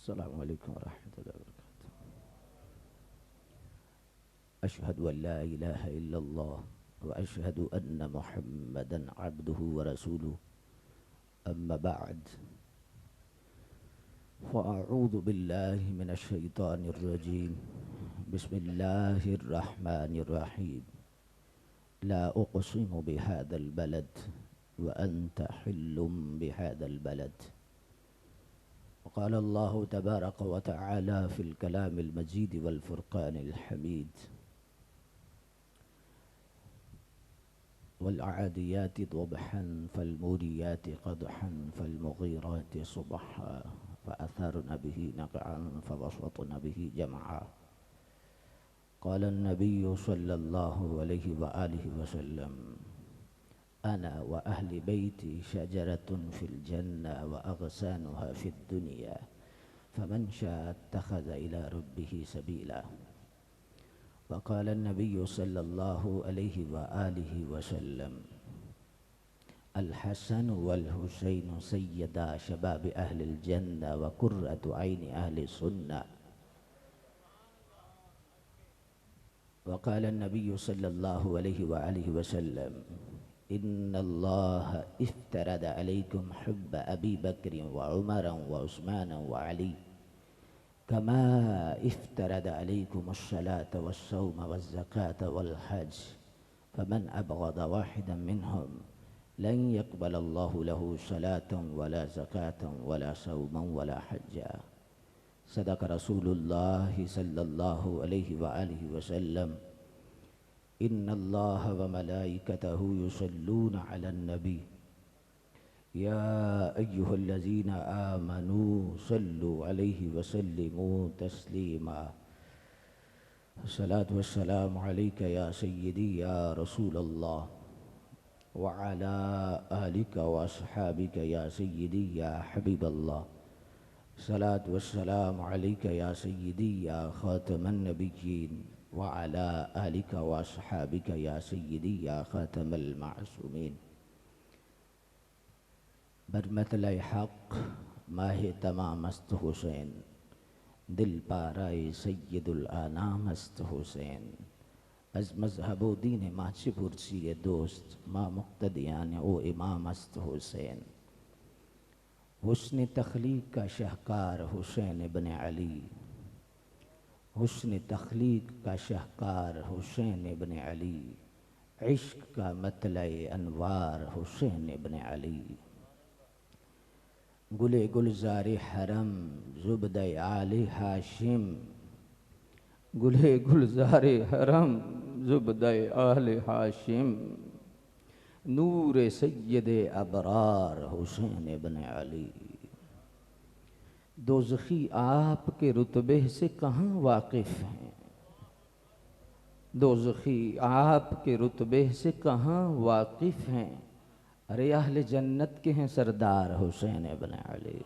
अस्सलामु अलैकुम वरहमतुल्लाहि वबरकातुह। अशहदु अन ला इलाहा इल्लल्लाह व अशहदु अन्न मुहम्मदन अब्दुहु व रसूलुहु। अम्मा बअद फ़अऊज़ु बिल्लाहि मिनश शैतानिर रजीम। बिस्मिल्लाहिर रहमानिर रहीम। ला उक़सिमु बिहादल बलद व अंत हिल्लुम बिहादल बलद। क़ाल अल्लाहु तबारक व तआला फ़िल कलामिल मजीद वल फ़ुरक़ानिल हमीद। वल आदियाति ज़बहन फ़ल्मुरियाति क़दहन फ़ल्मुग़ीराति सुबहा फ़अथरन बिही नक़अन फ़वसतन बिही जमअ। क़ाल अन्नबिय्यु सल्लल्लाहु अलैहि व आलिहि वसल्लम अना व अहली बैती शजरतुन फ़िल जन्नह व अग़सानुहा फ़िद दुनिया फ़मन शाअ इत्तख़ज़ इला रब्बिही सबीला। वक़ाल अन्नबिय्यु सल्लल्लाहु अलैहि व आलिहि वसल्लम अल हसन वल हुसैन सय्यदा शबाब अहलिल जन्नह व कुर्रतु ऐनि अहलि सुन्नह। वक़ाल अन्नबिय्यु सल्लल्लाहु अलैहि व आलिहि वसल्लम इन्नल्लाह इफ्तरद अलैकुम हुब्ब अबी बकर व उमर व उस्मान व अली कमा इफ्तरद अलैकुम अस्सलात वस्सौम वज़्ज़कात वल हज फमन अबग़द वाहिदन मिनहुम लन यक़बलल्लाहु लहु सलातन वला ज़कातन वला सौमन वला हज्जा। सदक़ रसूलुल्लाह सल्लल्लाहु अलैहि व आलिहि वसल्लम इन्नल्लाह व मलाइकतहु युसल्लूना अलन नबी या अय्युहल्लज़ीना आमनू सल्लु अलैहि व सल्लिमू तस्लीमा। सलातु वस्सलामु अलैका या सय्यदी या रसूलल्लाह व अला आलिका व अस्हाबिका या सय्यदी या हबीबल्लाह। सलातु वस्सलामु अलैका या सय्यदी या ख़ातमन नबिय्यीन व अला आलिका व अस्हाबिका या सय्यदी या ख़ातमल मासूमीन। बरमतल हक़ माह तमाम मस्त हुसैन दिल पाराए सय्यदुल आनाम मस्त हुसैन। अज़ मज़हबो दीन माची पुरसी दोस्त मा मुक़्तदियान ओ इमाम मस्त हुसैन। हुस्न तख़लीक़ का शाहकार हुसैन इब्न अली। हुस्न तख़लीक़ का शाहकार हुसैन इब्न अली। इश्क़ का मतलए अनवार हुसैन इब्न अली। गुले गुलज़ार हरम ज़ुबदे आले हाशिम। गुले गुलज़ार हरम ज़ुबदे आले हाशिम। नूर सय्यदे अबरार हुसैन इब्न अली। दोज़खी आपके रुतबे से कहाँ वाकिफ़ हैं। दोज़खी आपके रुतबे से कहाँ वाकिफ़ हैं। अरे अहले जन्नत के हैं सरदार हुसैन इब्न अली।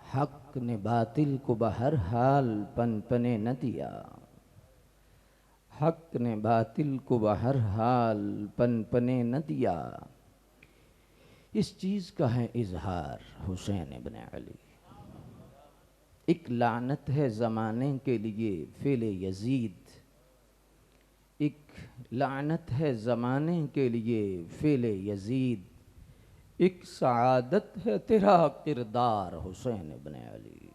हक़ ने बातिल को बहर हाल पनपने न दिया। हक़ ने बातिल को बहर हाल पनपने न दिया। इस चीज़ का है इजहार हुसैन इब्न अली। एक लानत है ज़माने के लिए फ़ेले यजीद। एक लानत है ज़माने के लिए फ़ेले यजीद। एक सआदत है तेरा किरदार हुसैन इब्न अली।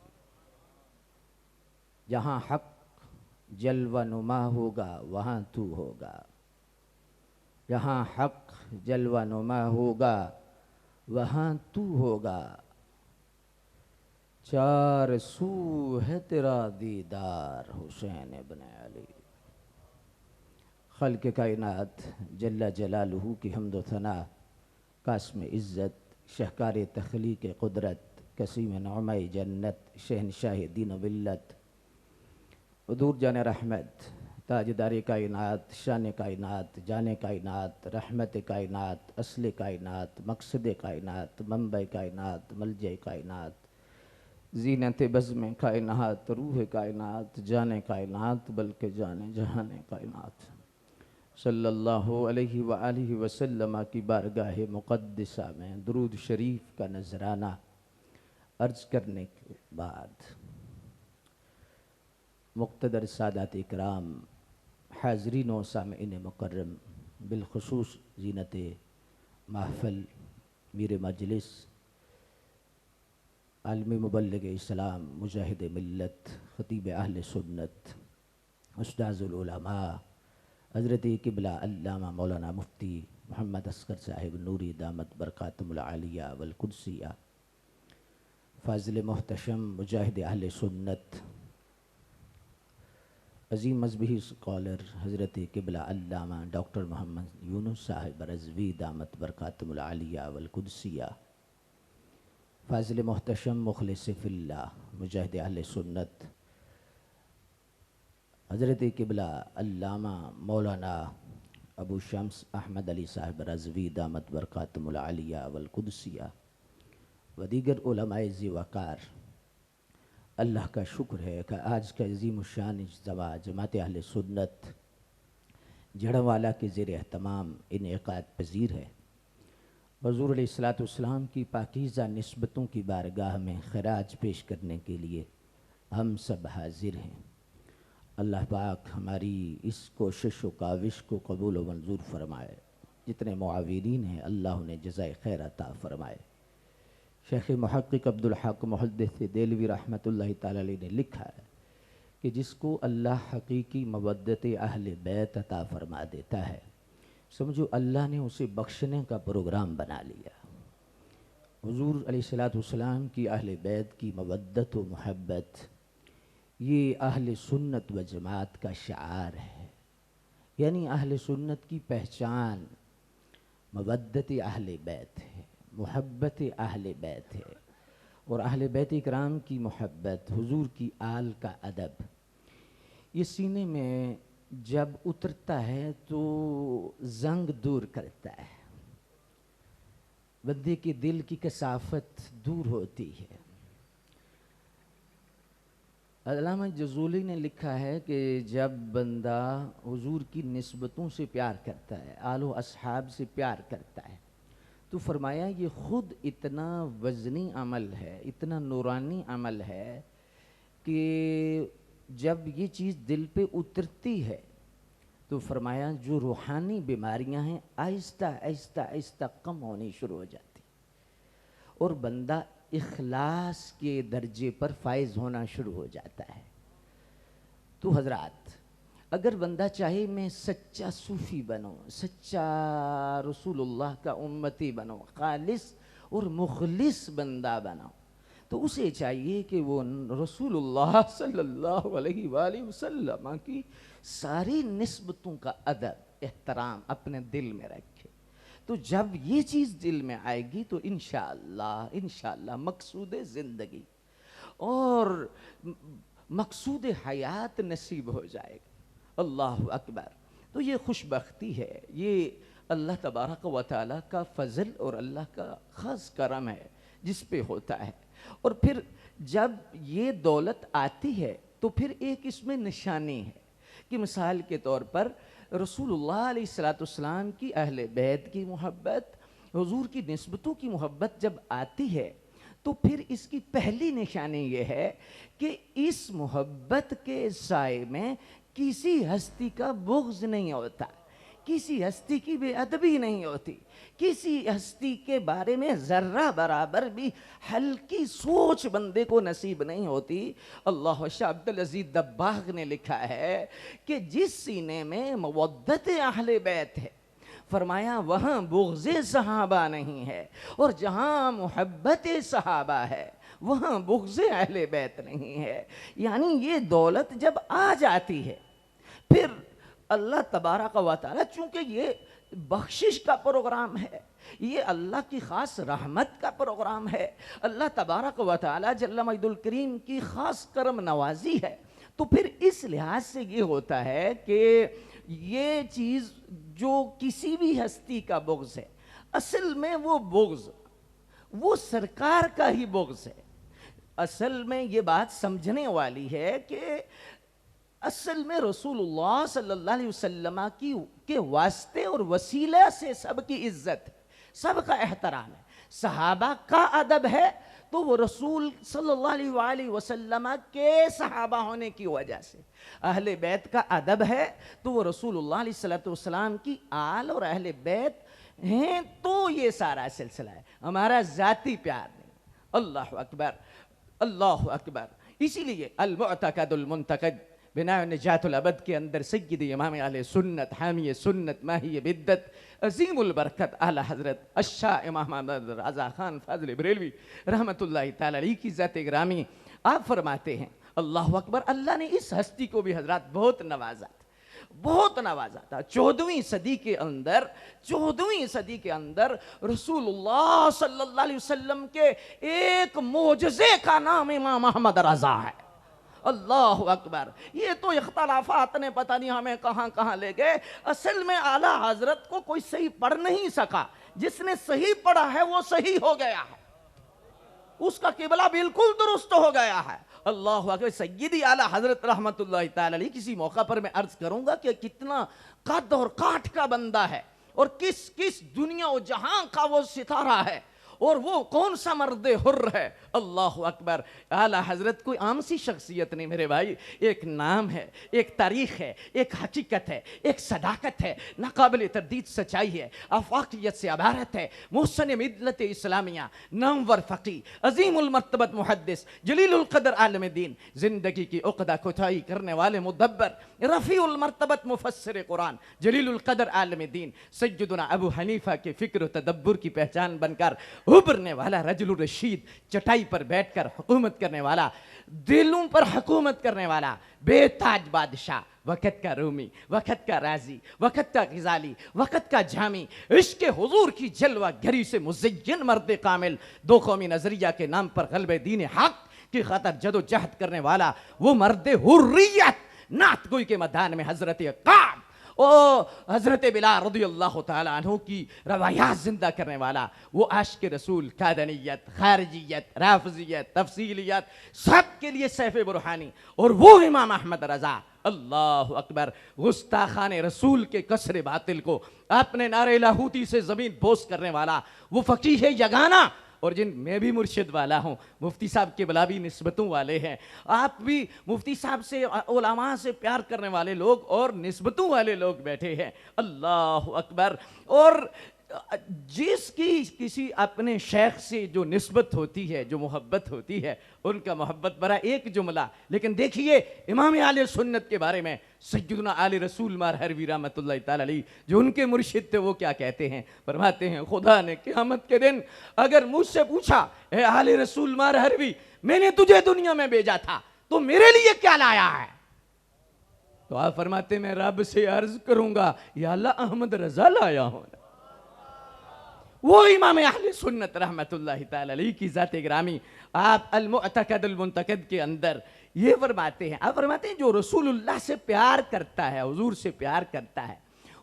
जहाँ हक़ जलवा नुमा होगा वहाँ तू होगा। जहाँ हक़ जलवा नुमा होगा वहाँ तू होगा। चार सू है तेरा दीदार हुसैन इब्न अली। खल्क़ कायनात जल्ला जलालुहू की हम्द सना कास्म इज़्ज़त शहकार तख़लीक़ क़ुदरत कसीम नौमाए जन्नत शहनशाह दीन विल्लत हुज़ूर जान रहमत ताजदार कायनात शान कायनात जान कायनात रहमत कायनात असल कायनात मकसद कायनात मंबा कायनात मलजा कायनात ज़ीनत बज़्म कायनात रूह कायनात जान कायनात बल्कि जान जहान कायनात सल्लल्लाहु अलैहि व आलिहि वसल्लम की बारगाह मुक़द्दसा में दुरूद शरीफ का नजराना अर्ज करने के बाद मुक़्तदर सादात इकराम, हाज़रीन व सामिईन मुकर्रम, बिलखुसूस ज़ीनत महफ़िल मीर मजलिस, आलमी मुबल्लिग इस्लाम, मुजाहिद मिल्लत, ख़तीब अहल सुन्नत, उस्ताज़ुल उलमा, हज़रत क़िबला अल्लामा मौलाना मुफ्ती मोहम्मद असगर साहिब नूरी दामत बरकातुहुल आलिया वल कुद्सिया, फ़ाज़िल मोहतशम मुजाहिद अहल सुन्नत, अज़ीम मज़हबी स्कॉलर हज़रत क़िबला अल्लामा डॉक्टर मोहम्मद यूनुस साहिब रज़वी दामत बरकातुहुल आलिया वल कुद्सिया, फ़ाज़िल मोहतशम मुखलिस फ़िल्लाह मुजाहिद अहल सुन्नत, हज़रत क़िबला अल्लामा मौलाना अबू शम्स अहमद अली साहिब रज़वी दामत बरकातुहुल आलिया वल कुद्सिया व दीगर उलमाए ज़िवकार, अल्लाह का शुक्र है कि आज का अज़ीम शान इज्तिमा जमात अहले सुन्नत जड़वाला के ज़ेर एहतमाम इनेकाद पज़ीर है। हुज़ूर अलैहिस्सलातु वस्सलाम की पाकीज़ा निस्बतों की बारगाह में खराज पेश करने के लिए हम सब हाजिर हैं। अल्लाह पाक हमारी इस कोशिश व काविश को कबूल व मंजूर फरमाए। जितने मुआविनीन हैं अल्लाह उन्हें जज़ाए खैर अता फरमाए। शेख मुहक्किक अब्दुल हक मुहद्दिस देलवी रहमतुल्लाहि तआला अलैह ने लिखा है कि जिसको अल्लाह हकीकी मवद्दत अहले बैत अता फरमा देता है, समझो अल्लाह ने उसे बख्शने का प्रोग्राम बना लिया। हुज़ूर अलैहिस्सलातु वस्सलाम की अहले बैत की मवद्दत व मोहब्बत ये अहले सुन्नत व जमात का शार है, यानी अहले सुन्नत की पहचान मवद्दत अहले बैत है, मोहब्बत अहले बैत है। और अहले बैत इकराम की मोहब्बत, हुज़ूर की आल का अदब, ये सीने में जब उतरता है तो जंग दूर करता है, बंदे के दिल की कसाफत दूर होती है। अल्लामा जज़ूली ने लिखा है कि जब बंदा हुज़ूर की निस्बतों से प्यार करता है, आलो असहाब से प्यार करता है, तो फरमाया ये ख़ुद इतना वज़नी अमल है, इतना नूरानी अमल है कि जब ये चीज़ दिल पे उतरती है तो फरमाया जो रूहानी बीमारियां हैं आहिस्ता आहिस्ता आहिस्ता कम होनी शुरू हो जाती और बंदा इखलास के दर्जे पर फायज होना शुरू हो जाता है। तो हजरात, अगर बंदा चाहे मैं सच्चा सूफ़ी बनूं, सच्चा रसूलुल्लाह का उम्मती बनूं, खालिस और मुखलिस बंदा बनाऊं, तो उसे चाहिए कि वो रसूलुल्लाह सल्लल्लाहु अलैहि वसल्लम की सारी निस्बतों का अदब एहतराम अपने दिल में रखे। तो जब ये चीज़ दिल में आएगी तो इंशाअल्लाह इंशाअल्लाह मकसूद ज़िंदगी और मकसूद हयात नसीब हो जाएगा। अल्लाह अकबर। तो ये खुशबख्ती है, ये अल्लाह तबारक व तआला का फ़ज़ल और अल्लाह का ख़ास करम है जिस पे होता है। और फिर जब ये दौलत आती है तो फिर एक इसमें निशानी है कि मिसाल के तौर पर रसूलुल्लाह अलैहिस्सलातु वस्सलाम की अहले बैत की मोहब्बत, हुज़ूर की निस्बतों की मोहब्बत जब आती है तो फिर इसकी पहली निशानी ये है कि इस मोहब्बत के साए में किसी हस्ती का बुग़्ज़ नहीं होता, किसी हस्ती की बेअदबी नहीं होती, किसी हस्ती के बारे में ज़र्रा बराबर भी हल्की सोच बंदे को नसीब नहीं होती। अल्लाह शाह अब्दुल अज़ीज़ दब्बाग़ ने लिखा है कि जिस सीने में मवद्दत अहले बैत है, फरमाया वहाँ बुग़्ज़े सहाबा नहीं है, और जहाँ मोहब्बत सहाबा है वहाँ बुग़्ज़े अहले बैत नहीं है। यानी ये दौलत जब आ जाती है फिर अल्लाह तबारक व तआला, चूँकि ये बख्शिश का प्रोग्राम है, ये अल्लाह की ख़ास रहमत का प्रोग्राम है, अल्लाह तबारक व तआला जल्ल मजदुल करीम की ख़ास करम नवाजी है, तो फिर इस लिहाज से ये होता है कि ये चीज़ जो किसी भी हस्ती का बुग़्ज़ है, असल में वो बुग़्ज़ वो सरकार का ही बुग़्ज़ है। असल में ये बात समझने वाली है कि असल में रसूलुल्लाह सल्लल्लाहु अलैहि वसल्लम के वास्ते और वसीला से सबकी इज्जत है, सबका एहतराम है, सहाबा का अदब है तो वो रसूल सल्लल्लाहु अलैहि वसल्लम के सहाबा होने की वजह से। अहले बैत का अदब है तो वो रसूलुल्लाह अलैहि वसल्लम की आल और अहले बैत हैं, तो ये सारा सिलसिला है, हमारा जाती प्यार नहीं। अल्लाह अकबर, अल्लाह अकबर। इसीलिए अल-मुअतक़दुल मुंतक़द बिना निजातुल अबद के अंदर सय्यद इमाम अहले सुन्नत हामी सुन्नत माही बिद्दत अजीमुल बरकत आला हजरत अशाह इमाम अहमद रज़ा खान फाज़िल बरेलवी रहमतुल्लाहि तआला अलैहि की ज़ात ग्रामी आप फरमाते हैं, अल्लाह अकबर, अल्लाह ने इस हस्ती को भी हजरत बहुत नवाजा, बहुत नवाजा था। 14वीं सदी के अंदर, 14वीं सदी के अंदर रसूलुल्लाह सल्लल्लाहु अलैहि वसल्लम के एक मोजज़े का नाम इमाम अहमद रज़ा है। अल्लाह अकबर। ये तो इख्तलाफात ने पता नहीं हमें कहां कहां ले गए। असल में आला हजरत को कोई सही पढ़ नहीं सका, जिसने सही पढ़ा है वो सही हो गया है, उसका किबला बिल्कुल दुरुस्त हो गया है। अल्लाह अकबर। सय्यदी आला हजरत रहमतुल्लाहि तआला अलैहि, किसी मौका पर मैं अर्ज करूंगा कि कितना कद और काठ का बंदा है और किस किस दुनिया और जहां का वो सितारा है और वो कौन सा मर्द हुर्र है। अल्लाह अकबर। आला हजरत कोई आम सी शख्सियत नहीं मेरे भाई, एक नाम है, एक तारीख है, एक हकीकत है, एक सदाकत है, नाकाबिल तरदीद सच्चाई है, आफाकियत से अबारत है, मुहसन मिल्लत इस्लामिया, नामवर फ़क़ी, अज़ीमुल मर्तबत मुहद्दिस, जलीलुल क़द्र आलिम दीन, ज़िंदगी की उक़दा कुताई करने वाले मुदब्बर, रफ़ीउल मर्तबत मुफ़स्सिर कुरान, जलीलुल क़द्र आलिम दीन, सय्यदुना अबू हनीफा के फ़िक्र व तदब्बुर की पहचान बनकर उभरने वाला रजुल रशीद, चटाई पर बैठकर हुकूमत करने वाला, दिलों पर हुकूमत करने वाला बेताज बादशाह, वक़्त का रूमी, वक़्त का राजी, वक़्त का ग़ज़ाली, वक़्त का जामी, इश्क़ हुज़ूर की जलवा गरी से मुज़य्यन मर्द कामिल, दो कौमी नज़रिया के नाम पर ग़ल्बे दीन हक़ की खातिर जदोजहद करने वाला वो मर्द हुर्रियत, नात गोई के मैदान में हज़रत काब ओ हज़रत बिलाल रज़ियल्लाहु तआला अन्हु की रवायात जिंदा करने वाला, वो आशिक़ रसूल, कादनियत, खारिजियत, राफ़िज़ियत, तफ़सीलियत, सब के लिए सैफ़ बुरहानी, और वो इमाम अहमद रज़ा। अल्लाह अकबर। गुस्ताखान रसूल के कसरे बातिल को अपने नारे लाहूती से ज़मीन बोस करने वाला वो फ़क़ीह यगाना, और जिन मैं भी मुर्शिद वाला हूँ, मुफ्ती साहब के बला भी निस्बतों वाले हैं, आप भी मुफ्ती साहब से, उलमा से प्यार करने वाले लोग और निस्बतों वाले लोग बैठे हैं। अल्लाह अकबर। और जिसकी किसी अपने शेख से जो निस्बत होती है, जो मोहब्बत होती है, उनका मोहब्बत बड़ा एक जुमला, लेकिन देखिए इमाम आले सुन्नत के बारे में सय्यदुना आले रसूल मारहरवी रहमतुल्लाहि तआला अलैहि, जो उनके मुर्शिद थे, वो क्या कहते हैं, फरमाते हैं, खुदा ने क़यामत के दिन अगर मुझसे पूछा, ए आले रसूल मारहरवी, मैंने तुझे दुनिया में भेजा था तो मेरे लिए क्या लाया है, तो आप फरमाते मैं रब से अर्ज करूंगा, या अल्लाह अहमद रज़ा लाया हूं। वो इमाम अहले सुन्नत रहमतुल्लाहि तआला अलैहि की ज़ात ग्रामी आप अल-मुअतक़दुल मुंतक़द के अंदर ये फरमाते हैं, आप फरमाते हैं जो रसूलुल्लाह से प्यार करता है, हुजूर से प्यार करता है,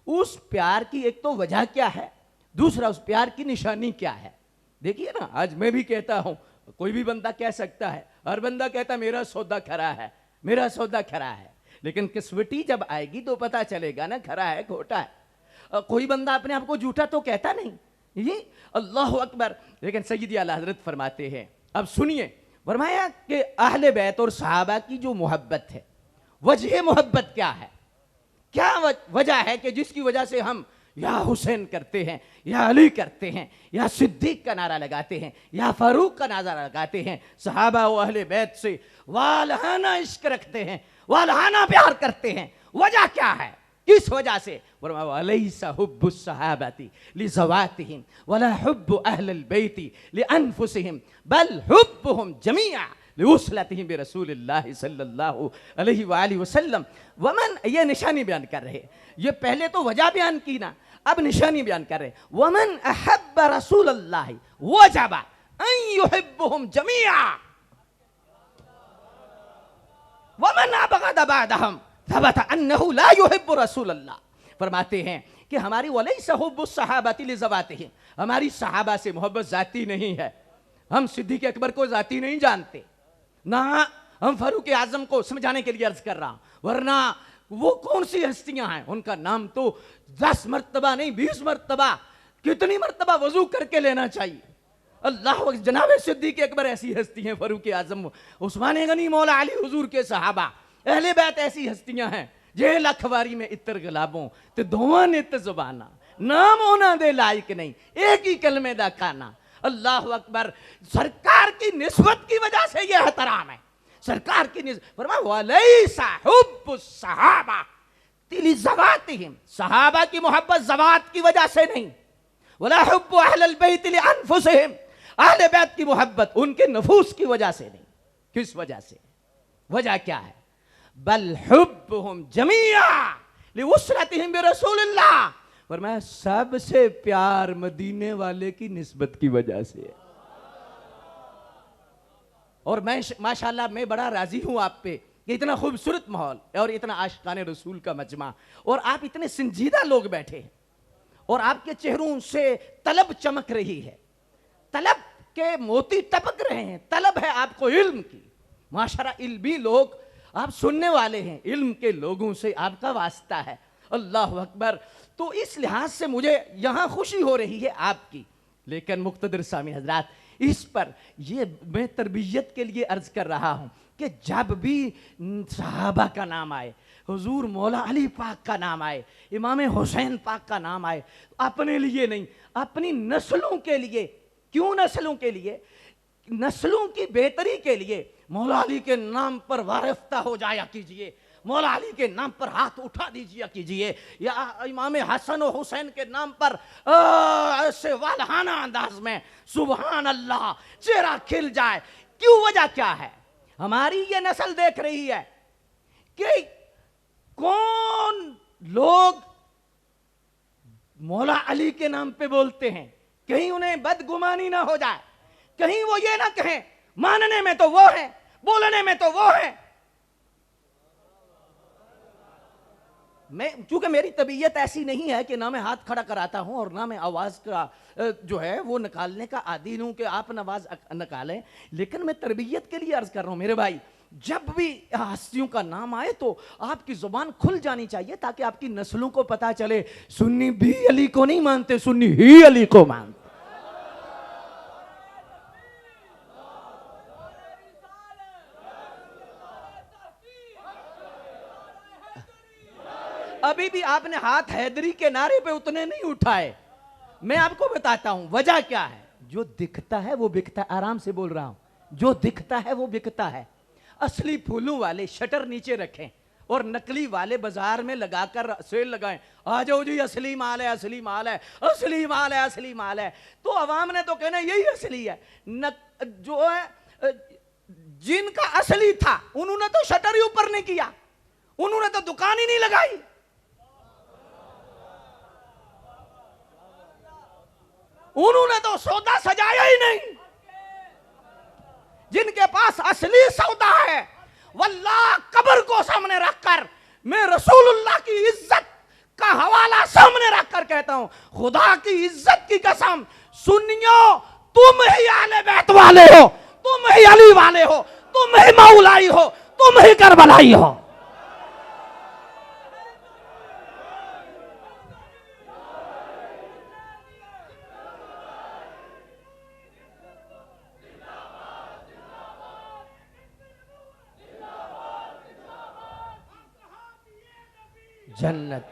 उस प्यार की एक तो वजह क्या है, दूसरा उस प्यार की निशानी क्या है। देखिए ना, आज मैं भी कहता हूं, कोई भी बंदा कह सकता है, हर बंदा कहता मेरा सौदा खरा है, मेरा सौदा खरा है, लेकिन किस्वटी जब आएगी तो पता चलेगा ना खरा है खोटा है। कोई बंदा अपने आप को झूठा तो कहता नहीं, ये अल्लाह अकबर। लेकिन सय्यदी आला हज़रत फरमाते हैं, अब सुनिए, फरमाया कि अहले बैत और सहाबा की जो मोहब्बत है, वजह मोहब्बत क्या है, क्या वजह है कि जिसकी वजह से हम या हुसैन करते हैं, या अली करते हैं, या सिद्दीक का नारा लगाते हैं, या फारूक का नारा लगाते हैं, सहाबा व अहले बैत से वालहाना इश्क रखते हैं, वालहाना प्यार करते हैं, वजह क्या है, किस वजह से। वलैसा हुब्बु सहाबती लिज़वातिहिम वला हुब्बु अहलिल बैति लिअनफुसिहिम बल हुब्बुहुम जमीअ लिउसलतिहिम बिरसूलिल्लाहि सल्लल्लाहु अलैहि वआलिहि वसल्लम वमन। ये निशानी बयान कर रहे, ये पहले तो वजह बयान की ना, अब निशानी बयान कर रहे। वमन अहब्ब रसूलल्लाहि वजब अन युहिब्बुहुम जमीअ वमन अबगद बअदहुम सबत अन्नहु ला युहिब्बु रसूलल्लाह। फरमाते हैं कि हमारी वलैसा हुब्बु सहाबती लिज़वातिहिम, हमारी सहाबा से मोहब्बत जाती नहीं है, हम सिद्दीक़ अकबर को जाती नहीं जानते ना, हम फारूक आज़म को समझाने के लिए अर्ज कर रहा हूं, वरना वो कौन सी हस्तियां हैं, उनका नाम तो 10 मरतबा नहीं 20 मरतबा, कितनी मरतबा वजू करके लेना चाहिए, अल्लाह, जनाब सिद्दीक अकबर ऐसी हस्ती हैं, फरूक आजम, उस्मान गनी, मौला अली, हुजूर के सहाबा, अहले बैत ऐसी हस्तियां हैं। जे लखवारी में इतर गुलाबों ते दोवां नित जुबाना, नाम होना दे लायक नहीं, एक ही कलमे दा खाना। अल्लाह अकबर। सरकार की निस्बत की वजह से यह एहतराम है। सरकार की फरमाया वलैसा हुब्बुस सहाबा तिली ज़वातिहिम, सहाबा की मोहब्बत ज़वात की वजह से नहीं, वला हुब्बु अहलल बैत लि अनफुसिहिम, अहले बैत की मोहब्बत उनके नफूस की वजह से नहीं। किस वजह से? वजह क्या है? बल हुब्बुहुम जमीआ लिउस्रतिहिम बिरसूलिल्लाह, फरमाया सबसे प्यार मदीने वाले की निस्बत की वजह से है। और मैं माशाल्लाह मैं बड़ा राजी हूं आप पे कि इतना खूबसूरत माहौल और इतना आशिकाने रसूल का मजमा, और आप इतने संजीदा लोग बैठे हैं और आपके चेहरों से तलब चमक रही है, तलब के मोती टपक रहे हैं। तलब है आपको इल्म की। माशाल्लाह इल्मी लोग आप सुनने वाले हैं, इल्म के लोगों से आपका वास्ता है। अल्लाह अकबर। तो इस लिहाज से मुझे यहां खुशी हो रही है आपकी। लेकिन मुख्तदर सामीन हजरात, इस पर ये मैं तरबियत के लिए अर्ज कर रहा हूं कि जब भी सहाबा का नाम आए, हुजूर मौला अली पाक का नाम आए, इमाम हुसैन पाक का नाम आए, अपने लिए नहीं, अपनी नस्लों के लिए। क्यों नस्लों के लिए? नस्लों की बेहतरी के लिए मौला अली के नाम पर वारिफ्ता हो जाया कीजिए, मौला अली के नाम पर हाथ उठा दीजिए कीजिए, या इमाम हसन और हुसैन के नाम पर ऐसे वालहाना अंदाज में सुबहान अल्लाह चेहरा खिल जाए। क्यों? वजह क्या है? हमारी ये नस्ल देख रही है कि कौन लोग मौला अली के नाम पे बोलते हैं, कहीं उन्हें बदगुमानी ना हो जाए, कहीं वो ये ना कहें मानने में तो वो है, बोलने में तो वो है। मैं चूंकि मेरी तबीयत ऐसी नहीं है कि ना मैं हाथ खड़ा कराता हूं और ना मैं आवाज का जो है वो निकालने का आदी हूं कि आप नवाज निकालें, लेकिन मैं तरबियत के लिए अर्ज कर रहा हूं मेरे भाई। जब भी हस्तियों का नाम आए तो आपकी जुबान खुल जानी चाहिए ताकि आपकी नस्लों को पता चले सुन्नी भी अली को नहीं मानते, सुन्नी ही अली को मानते। अभी भी आपने हाथ हैदरी के नारे पे उतने नहीं उठाए। मैं आपको बताता हूं वजह क्या है। जो दिखता है वो बिकता है। आराम से बोल रहा हूं, जो दिखता है वो बिकता है। असली फूलों वाले शटर नीचे रखें और नकली वाले बाजार में लगाकर सेल लगाएं, आ जाओ जी असली माल है, असली माल है, असली माल है, असली माल है। तो अवाम ने तो कहना यही असली है। जो है जिनका असली था उन्होंने तो शटर ही ऊपर नहीं किया, उन्होंने तो दुकान ही नहीं लगाई। उन्होंने तो सौदा सजाया ही नहीं। जिनके पास असली सौदा है, वल्लाह कब्र को सामने रखकर मैं रसूलुल्लाह की इज्जत का हवाला सामने रखकर कहता हूं, खुदा की इज्जत की कसम, सुन्नियों तुम ही आले बैत वाले हो, तुम ही अली वाले हो, तुम ही मौलाई हो, तुम ही करबलाई हो। जन्नत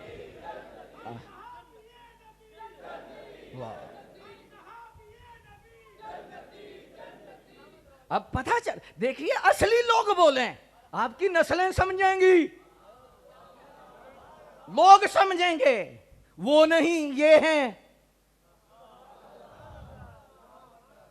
अब पता चल, देखिए असली लोग बोले, आपकी नस्लें समझेंगी, लोग समझेंगे, वो नहीं ये हैं।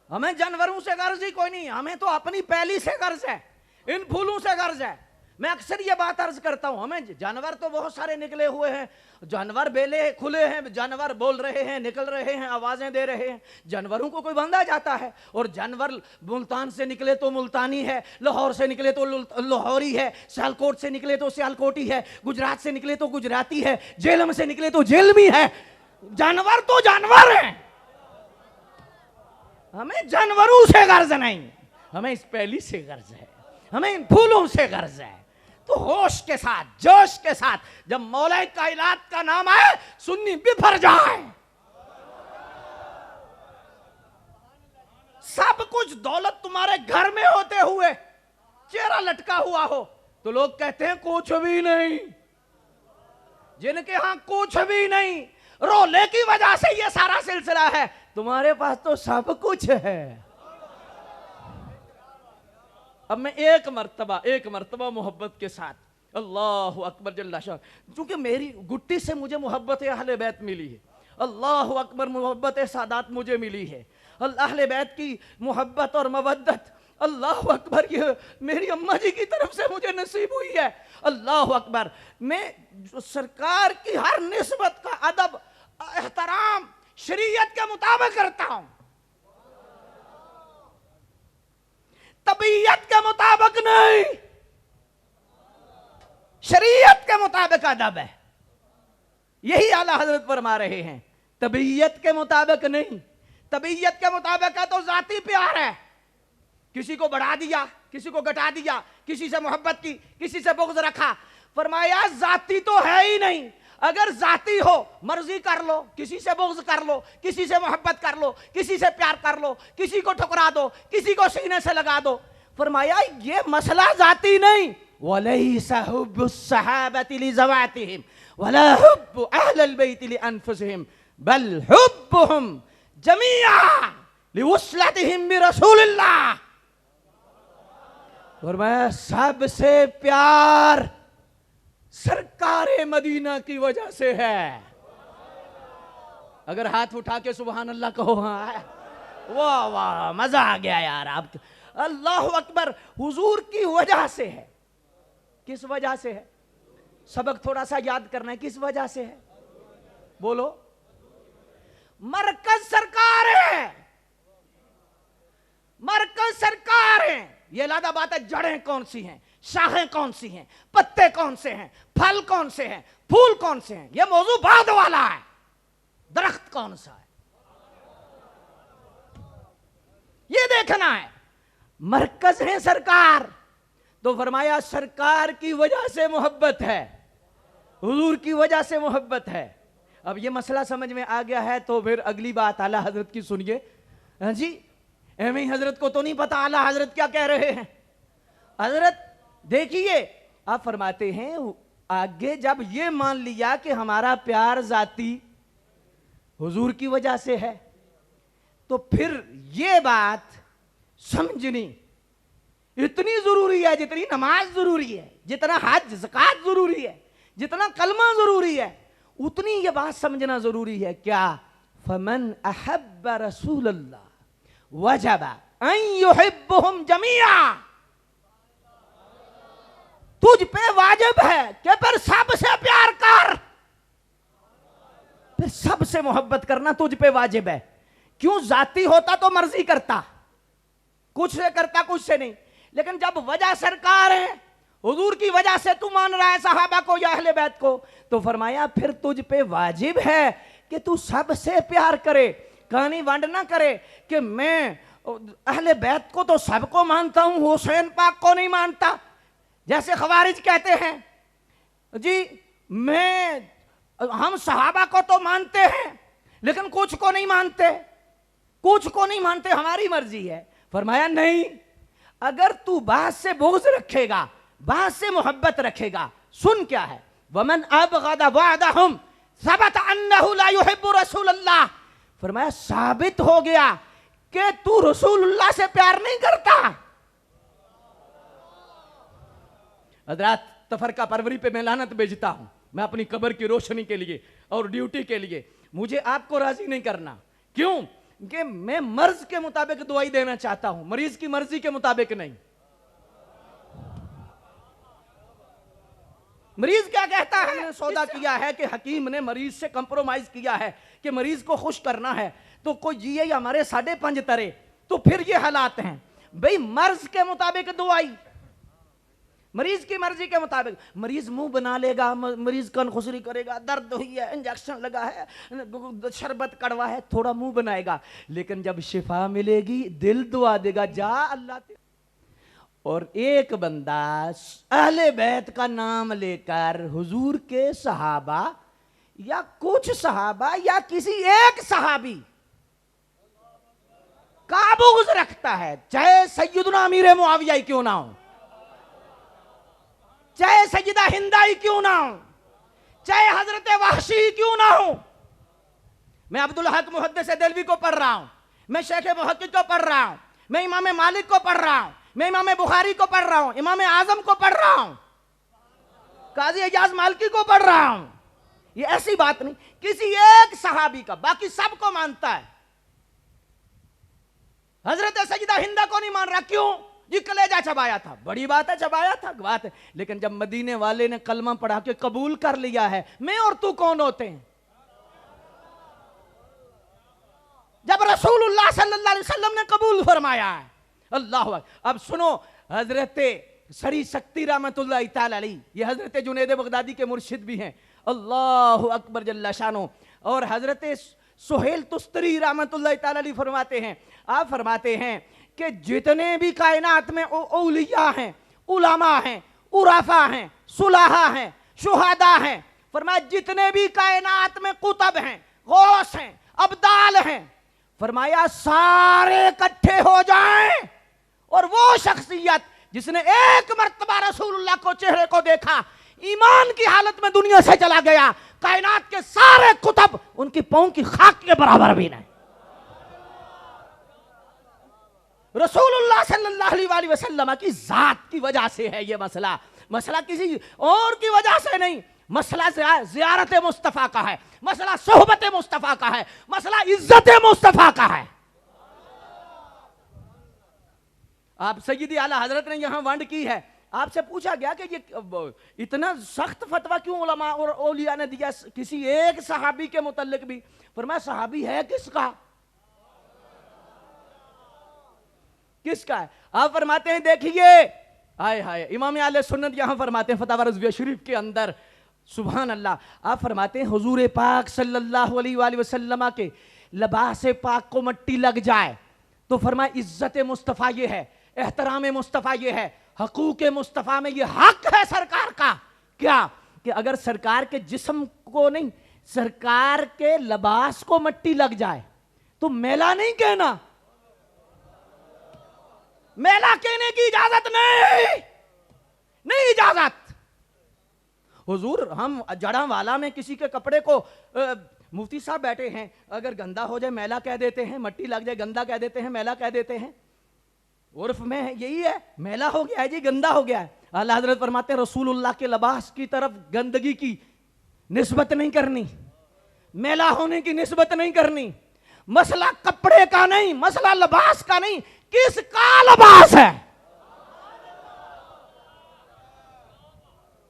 हमें जानवरों से गर्ज ही कोई नहीं, हमें तो अपनी पहली से गर्ज है, इन फूलों से गर्ज है। मैं अक्सर ये बात अर्ज करता हूं, हमें जानवर तो बहुत सारे निकले हुए हैं, जानवर बेले खुले हैं, जानवर बोल रहे हैं, निकल रहे हैं, आवाजें दे रहे हैं। जानवरों को कोई बंधा जाता है, और जानवर मुल्तान से निकले तो मुल्तानी है, लाहौर से निकले तो लाहौरी है, सियालकोट से निकले तो सियालकोटी है, गुजरात से निकले तो गुजराती है, झेलम से निकले तो झेलमी है। जानवर तो जानवर हैं, हमें जानवरों से गर्ज नहीं, हमें इस पहली से गर्ज है, हमें इन फूलों से गर्ज है। तो होश के साथ, जोश के साथ जब मौला कायनात का नाम आए, सुन्नी बिफर जाए। कुछ दौलत तुम्हारे घर में होते हुए चेहरा लटका हुआ हो तो लोग कहते हैं कुछ भी नहीं। जिनके यहां कुछ भी नहीं, रोले की वजह से ये सारा सिलसिला है, तुम्हारे पास तो सब कुछ है। अब मैं एक मर्तबा मोहब्बत के साथ अल्लाह अकबर जल्ला शाह, क्योंकि मेरी गुट्टी से मुझे मोहब्बत अहले बैत मिली है, अल्लाह अकबर मोहब्बत सादात मुझे मिली है, अहले बैत की मोहब्बत और मवद्दत अल्लाह अकबर ये मेरी अम्मा जी की तरफ से मुझे नसीब हुई है। अल्लाह अकबर, मैं सरकार की हर निस्बत का अदब एहतराम शरीयत के मुताबिक करता हूं, तबीयत के मुताबिक नहीं, शरीयत के मुताबिक अदब है। यही आला हजरत फरमा रहे हैं, तबीयत के मुताबिक नहीं। तबीयत के मुताबिक है तो जाती प्यार है, किसी को बढ़ा दिया, किसी को घटा दिया, किसी से मोहब्बत की, किसी से बुग़्ज़ रखा। फरमाया जाती तो है ही नहीं। अगर जाती हो मर्जी कर लो, किसी से बुग़्ज़ कर लो, किसी से मोहब्बत कर लो, किसी से प्यार कर लो, किसी को ठुकरा दो, किसी को सीने से लगा दो। फरमाया ये मसला जाती नहीं, वलैसा हुब्बु सहाबति लिज़वातिहिम वला हुब्बु अहलिल बैति लिअनफुसिहिम बल हुब्बुहुम जमीआ लिवस्लतिहिम बिरसूलिल्लाह। फरमाया सबसे प्यार सरकारे मदीना की वजह से है। अगर हाथ उठा के सुभान अल्लाह कहो, हाँ वाह वाह मजा आ गया यार आप, अल्लाह अकबर, हुजूर की वजह से है। किस वजह से है? सबक थोड़ा सा याद करना है, किस वजह से है बोलो? मरकज सरकार है, मरकज सरकार है। ये लादा बात है, जड़ें कौन सी हैं, शाखें कौन सी हैं, पत्ते कौन से हैं, फल कौन से हैं, फूल कौन से हैं, ये मौजू बाद वाला है। दरख्त कौन सा है ये देखना है। मरकज है सरकार, तो फरमाया सरकार की वजह से मोहब्बत है, हुजूर की वजह से मोहब्बत है। अब ये मसला समझ में आ गया है तो फिर अगली बात आला हजरत की सुनिए। हाँ जी, एमी हजरत को तो नहीं पता आला हजरत क्या कह रहे हैं। हजरत देखिए, आप फरमाते हैं आगे जब ये मान लिया कि हमारा प्यार जाती हुजूर की वजह से है, तो फिर ये बात समझनी इतनी जरूरी है जितनी नमाज जरूरी है, जितना हज ज़कात जरूरी है, जितना कलमा जरूरी है, उतनी ये बात समझना जरूरी है। क्या? फमन अहब्ब रसूलल्लाह वजब अन युहिब्बुहुम जमीआ। तुझ पे वाजिब है कि फिर सबसे प्यार कर, फिर सबसे मोहब्बत करना तुझ पे वाजिब है। क्यों? जाती होता तो मर्जी करता, कुछ से करता कुछ से नहीं, लेकिन जब वजह सरकार है, हुजूर की वजह से तू मान रहा है सहाबा को या अहले बैत को, तो फरमाया फिर तुझ पे वाजिब है कि तू सबसे प्यार करे। कहानी वंड ना करे कि मैं अहले बैत को तो सबको मानता हूं, हुसैन पाक को नहीं मानता। जैसे खवारिज कहते हैं जी हम सहाबा को तो मानते हैं लेकिन कुछ को नहीं मानते, कुछ को नहीं मानते, हमारी मर्जी है। फरमाया नहीं, अगर तू बात से बुग़्ज़ रखेगा, बात से मोहब्बत रखेगा, सुन क्या है, वमन अबग़द बअदहुम सबत अन्नहु ला युहिब्बु रसूलल्लाह। फरमाया साबित हो गया कि तू रसूलुल्लाह से प्यार नहीं करता। हज़रात तफरका परवरी पे मैं लानत भेजता हूं, मैं अपनी कब्र की रोशनी के लिए और ड्यूटी के लिए। मुझे आपको राजी नहीं करना, क्यों कि मैं मर्ज के मुताबिक दुआई देना चाहता हूं, मरीज की मर्जी के मुताबिक नहीं। मरीज क्या कहता है? हमने सौदा किया है कि हकीम ने मरीज से कंप्रोमाइज किया है कि मरीज को खुश करना है, तो कोई जिए या हमारे 5.5 तरे, तो फिर ये हालात हैं भाई। मर्ज के मुताबिक दुआई, मरीज की मर्जी के मुताबिक। मरीज मुंह बना लेगा, मरीज कनखुसरी करेगा, दर्द हुई है, इंजेक्शन लगा है, शरबत कड़वा है, थोड़ा मुंह बनाएगा, लेकिन जब शिफा मिलेगी दिल दुआ देगा जा अल्लाह। और एक बंदा अहले बैत का नाम लेकर हुजूर के सहाबा या कुछ सहाबा या किसी एक सहाबी, काब बुग़्ज़ रखता है, चाहे सैयदना अमीर मुआविया ही क्यों ना हो, चाहे सैयदा हिंदा ही क्यों ना हो, चाहे हजरत वहशी क्यों ना हो। मैं अब्दुल हक मुहद्दिस देलवी को पढ़ रहा हूं, मैं शेख मुहक्किक को पढ़ रहा हूं, मैं इमाम मालिक को पढ़ रहा हूं, मैं इमाम बुखारी को पढ़ रहा हूं, इमाम आजम को पढ़ रहा हूं, काजी एजाज मालकी को पढ़ रहा हूं। ये ऐसी बात नहीं किसी एक सहाबी का, बाकी सबको मानता है। हजरत सैयदा हिंदा को नहीं मान रहा, क्यों? ये कलेजा चबाया था, बड़ी बात है, चबाया था बात है, लेकिन जब मदीने वाले ने कलमा पढ़ा के कबूल कर लिया है, मैं और तू कौन होते हैं? जब रसूलुल्लाह सल्लल्लाहु अलैहि वसल्लम ने कबूल फरमाया है। अल्लाह अकबर। अब सुनो, हजरत सरी शक्ति रहमतुल्लाह तआला अलैह, ये हजरत जुनैद बगदादी के मुर्शिद भी हैं, अल्लाह अकबर जल्ला शानो। और हजरत सुहेल तुस्तरी रहमतुल्लाह तआला अलैह फरमाते हैं, आप फरमाते हैं कि जितने भी कायनात में औलिया हैं, उलमा हैं, उराफा हैं, सुलाहा हैं, शुहादा हैं, फरमाया जितने भी कायनात में कुतब हैं, गौस हैं, अब्दाल हैं, फरमाया सारे इकट्ठे हो जाएं और वो शख्सियत जिसने एक मर्तबा रसूलुल्लाह को चेहरे को देखा, ईमान की हालत में दुनिया से चला गया, कायनात के सारे कुतब उनकी पांव की खाक के बराबर भी नहीं। रसूलुल्लाह सल्लल्लाहु अलैहि वसल्लम की जात की वजह से है ये मसला, मसला किसी और की वजह से नहीं। मसला ज़ियारत मुस्तफ़ा का है, मसला सोहबत मुस्तफ़ा का है, मसला इज्जत मुस्तफ़ा का है। आप सय्यदी आला हजरत ने यहां वंड की है, आपसे पूछा गया कि ये इतना सख्त फतवा क्यों उलमा और औलिया ने दिया किसी एक सहाबी के मुतल्लिक भी? फरमाया सहाबी है किसका? किसका है? आप फरमाते हैं, देखिए हाय हाय, इमाम आले सुन्नत यहां फरमाते हैं फतवा रज़विया शरीफ के अंदर, सुभान अल्लाह, आप फरमाते हैं हुजूर पाक सल्लल्लाहु अलैहि वसल्लम के लिबास पाक को मट्टी लग जाए तो फरमाया इज्जत मुस्तफ़ा ये है, एहतराम मुस्तफ़ा ये है, हकूक मुस्तफ़ा में ये हक है सरकार का, क्या कि अगर सरकार के जिस्म को नहीं, सरकार के लिबास को मट्टी लग जाए तो मेला नहीं कहना, मेला कहने की इजाजत नहीं, नहीं इजाजत। हुजूर हम जड़ावाला में किसी के कपड़े को मुफ्ती साहब बैठे हैं, अगर गंदा हो जाए मेला कह देते हैं, मट्टी लग जाए गंदा कह देते हैं, मेला कह देते हैं, उर्फ में यही है, मेला हो गया है जी, गंदा हो गया है। आला हजरत फरमाते हैं रसूलुल्लाह के लिबास की तरफ गंदगी की निस्बत नहीं करनी, मेला होने की निस्बत नहीं करनी। मसला कपड़े का नहीं, मसला लिबास का नहीं, किसका लिबास है,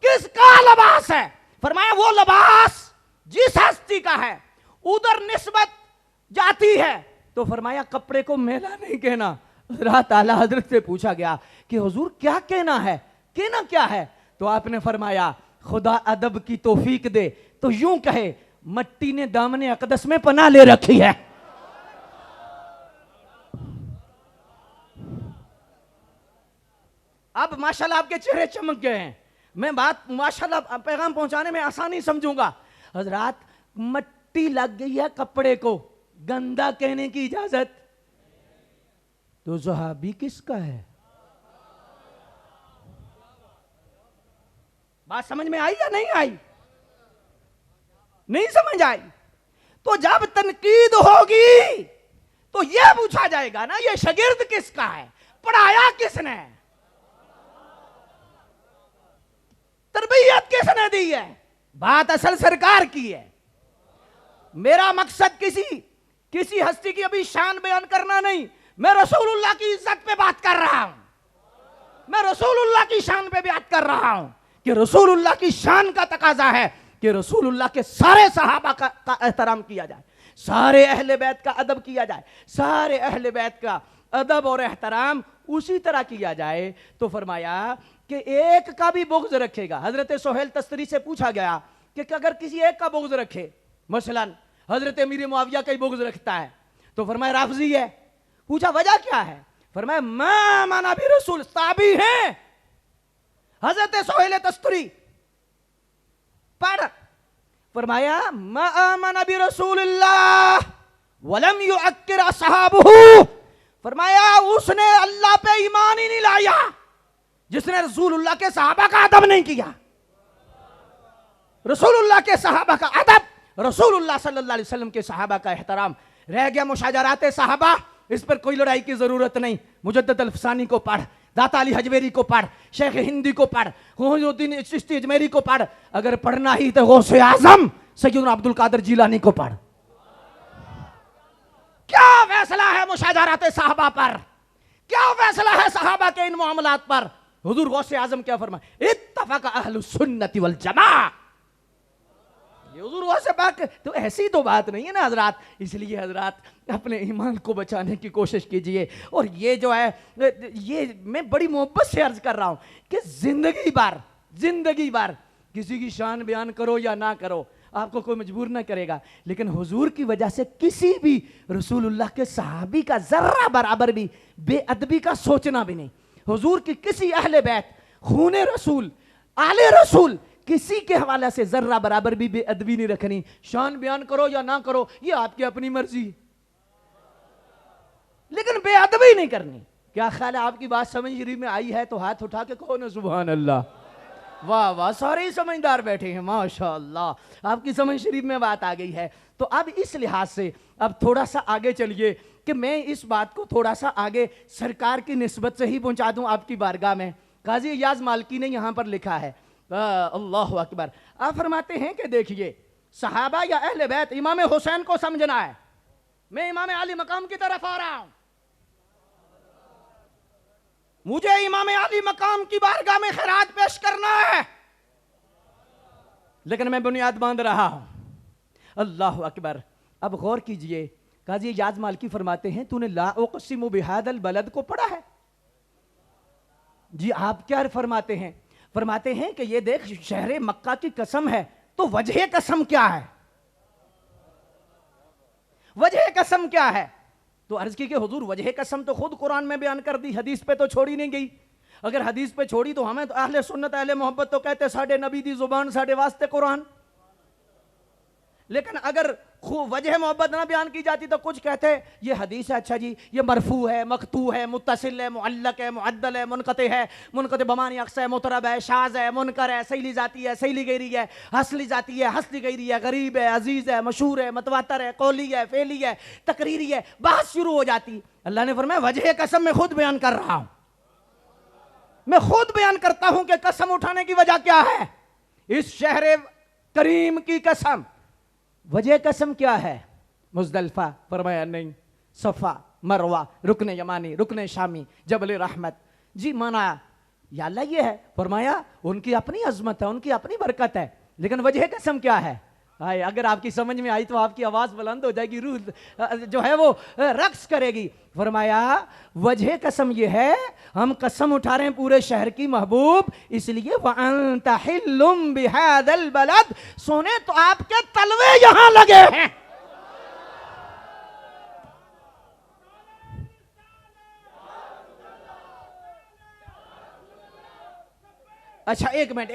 किसका लिबास है? फरमाया वो लिबास जिस हस्ती का है उधर निस्बत जाती है, तो फरमाया कपड़े को मेला नहीं कहना। रात आला हजरत से पूछा गया कि हुजूर क्या कहना है, कहना क्या है? तो आपने फरमाया खुदा अदब की तौफीक दे तो यूं कहे मट्टी ने दामने अकदस में पनाह ले रखी है। अब माशाल्लाह आपके चेहरे चमक गए हैं, मैं बात माशाल्लाह पैगाम पहुंचाने में आसानी समझूंगा। हजरात मट्टी लग गई है कपड़े को, गंदा कहने की इजाजत, तो सहाबी किसका है? बात समझ में आई या नहीं आई? नहीं समझ आई तो जब तनकीद होगी तो यह पूछा जाएगा ना, ये शागिर्द किसका है, पढ़ाया किसने, तरबियत किसने दी है? बात असल सरकार की है। मेरा मकसद किसी हस्ती की अभी शान बयान करना नहीं, मैं रसूलुल्लाह की इज्जत पे बात कर रहा हूं, मैं रसूलुल्लाह की शान पे बात कर रहा हूं कि रसूलुल्लाह की शान का तकाजा है कि रसूलुल्लाह के सारे सहाबा का एहतराम किया जाए, सारे अहले बैत का अदब किया जाए, सारे अहले बैत का अदब और एहतराम उसी तरह किया जाए। तो फरमाया कि एक का भी बुग़्ज़ रखेगा। हजरत सुहेल तस्तरी से पूछा गया कि अगर किसी एक का बुग़्ज़ रखे, मसलन हजरत अमीर मुआविया का ही बुग़्ज़ रखता है, तो फरमाया राफ़ज़ी है। पूछा वजह क्या है? फरमाया मा माना भी रसूल ताबी हैं। हजरत सुहेल तस्तरी पढ़, फरमाया मा माना भी रसूलुल्लाह वलम युअक्किर असहाबहू, फरमाया उसने अल्लाह पे ईमान ही नहीं लाया जिसने रसूलुल्लाह के सहाबा का अदब नहीं किया। रसूलुल्लाह के सहाबा का अदब, रसूलुल्लाह सल्लल्लाहु अलैहि वसल्लम के सहाबा का एहतराम। रह गया मुशाजरात सहाबा, इस पर कोई लड़ाई की जरूरत नहीं। मुजद्दिद अल-फसानी को पढ़, दाता अली हजवेरी को पढ़, शेख हिंदी को पढ़, हुजूरुद्दीन चिश्ती अजमेरी को पढ़, अगर पढ़ना ही तो गौसे आजम सैयदना अब्दुल कादिर जिलानी को पढ़। क्या फैसला है मुशाजरात सहाबा पर, क्या फैसला है सहाबा के इन मामलात पर। हुजूर गौसे आजम क्या फरमाए, इत्तफाक अहलुस सुन्नति वल जमा। ये हुजूर गौसे पाक, तो ऐसी तो बात नहीं है ना हजरात। इसलिए हजरात अपने ईमान को बचाने की कोशिश कीजिए। और ये जो है, ये मैं बड़ी मोहब्बत से अर्ज कर रहा हूं कि जिंदगी भर किसी की शान बयान करो या ना करो, आपको कोई मजबूर ना करेगा, लेकिन हुजूर की वजह से किसी भी रसूलुल्लाह के सहाबी का जर्रा बराबर भी बेअदबी का सोचना भी नहीं। हुजूर की किसी अहले बैत, खूने रसूल, आले रसूल, किसी के हवाले से जर्रा बराबर भी बेअदबी नहीं रखनी। शान बयान करो या ना करो, ये आपकी अपनी मर्जी, लेकिन बेअदबी नहीं करनी। क्या ख्याल है, आपकी बात समझ शरीफ में आई है तो हाथ उठा के कहो ना सुभान अल्लाह। वाह वाह, सारे ही समझदार बैठे हैं माशाअल्लाह, आपकी समझ शरीफ में बात आ गई है। तो अब इस लिहाज से अब थोड़ा सा आगे चलिए कि मैं इस बात को थोड़ा सा आगे सरकार की निस्बत से ही पहुंचा दूं आपकी बारगाह में। काजी इयाज मालकी ने यहां पर लिखा है, अल्लाह अकबर। आप फरमाते हैं कि देखिए, सहाबा या अहले बैत, इमाम हुसैन को समझना है। मैं इमाम अली मकाम की तरफ आ रहा हूं, मुझे इमाम अली मकाम की बारगाह में खैरात पेश करना है, लेकिन मैं बुनियाद बांध रहा हूं। अल्लाह अकबर। अब गौर कीजिए, काजी इयाज मालकी फरमाते हैं, तूने ला उक़सिमु बिहादल बलद को पढ़ा है? जी आप क्या फरमाते हैं? फरमाते हैं कि ये देख, शहर मक्का की कसम है, तो वजह कसम क्या है? वजह कसम क्या है? तो अर्ज की कि हुजूर वजह कसम तो खुद कुरान में बयान कर दी, हदीस पे तो छोड़ी नहीं गई। अगर हदीस पे छोड़ी तो हमें तो अहले सुन्नत अहले मोहब्बत तो कहते साडे नबी दी जुबान साडे वास्ते कुरान। लेकिन अगर वजह मोहब्बत ना बयान की जाती तो कुछ कहते ये हदीस है, अच्छा जी ये मरफू है, मकतू है, मुत्तसिल है, मुअल्लक है, मुअद्दल है, मुनक़ते बमानी अक्स है, मुतरब है, शाज़ है, मुनकर है, सही ली जाती है, सही ली गैरी है, हंस ली जाती है, हंस ली गैरी है, गरीब है, अजीज है, मशहूर है, मतवातर है, कौली है, फेली है, तकरीरी है, बहस शुरू हो जाती। अल्लाह ने फरमाया वजह कसम मैं खुद बयान कर रहा हूं, मैं खुद बयान करता हूं कि कसम उठाने की वजह क्या है। इस शहर करीम की कसम, वजह कसम क्या है? मुज़दलिफा, फरमाया नहीं, सफ़ा, मरवा, रुकन यमानी, रुकन शामी, जबल रहमत। जी माना या अल्लाह ये है, फरमाया उनकी अपनी अजमत है, उनकी अपनी बरकत है, लेकिन वजह कसम क्या है? हाय, अगर आपकी समझ में आई तो आपकी आवाज बुलंद हो जाएगी, रूह जो है वो रक्स करेगी। फरमाया वजह कसम ये है, हम कसम उठा रहे हैं पूरे शहर की महबूब, इसलिए वअन्ता हिल्लुम बिहादल बलद, सोने तो आपके तलवे यहां लगे हैं। अच्छा एक मिनट,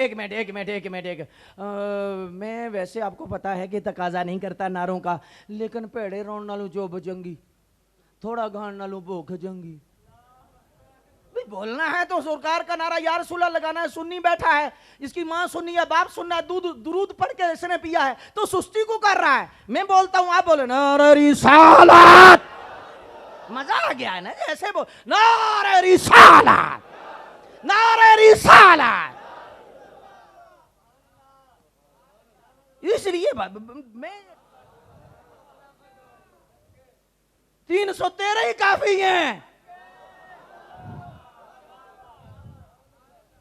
मैं वैसे आपको पता है कि तकाजा नहीं करता नारों का, लेकिन पेड़े रोन नालों जो बजंगी, थोड़ा घान नालों भूख जंगी। भाई बोलना है तो सरकार का नारा या रसूलल्लाह लगाना है। सुन्नी बैठा है, इसकी माँ सुन्नी है, बाप सुन्ना है, दूध दुरूद पढ़ के इसने पिया है, तो सुस्ती को कर रहा है। मैं बोलता हूं, आप बोले नारे रिसालत, मजा आ गया है ना, ऐसे बोल नारे रिसालत, नारे रिसालत। इसलिए मैं 313 ही काफी हैं।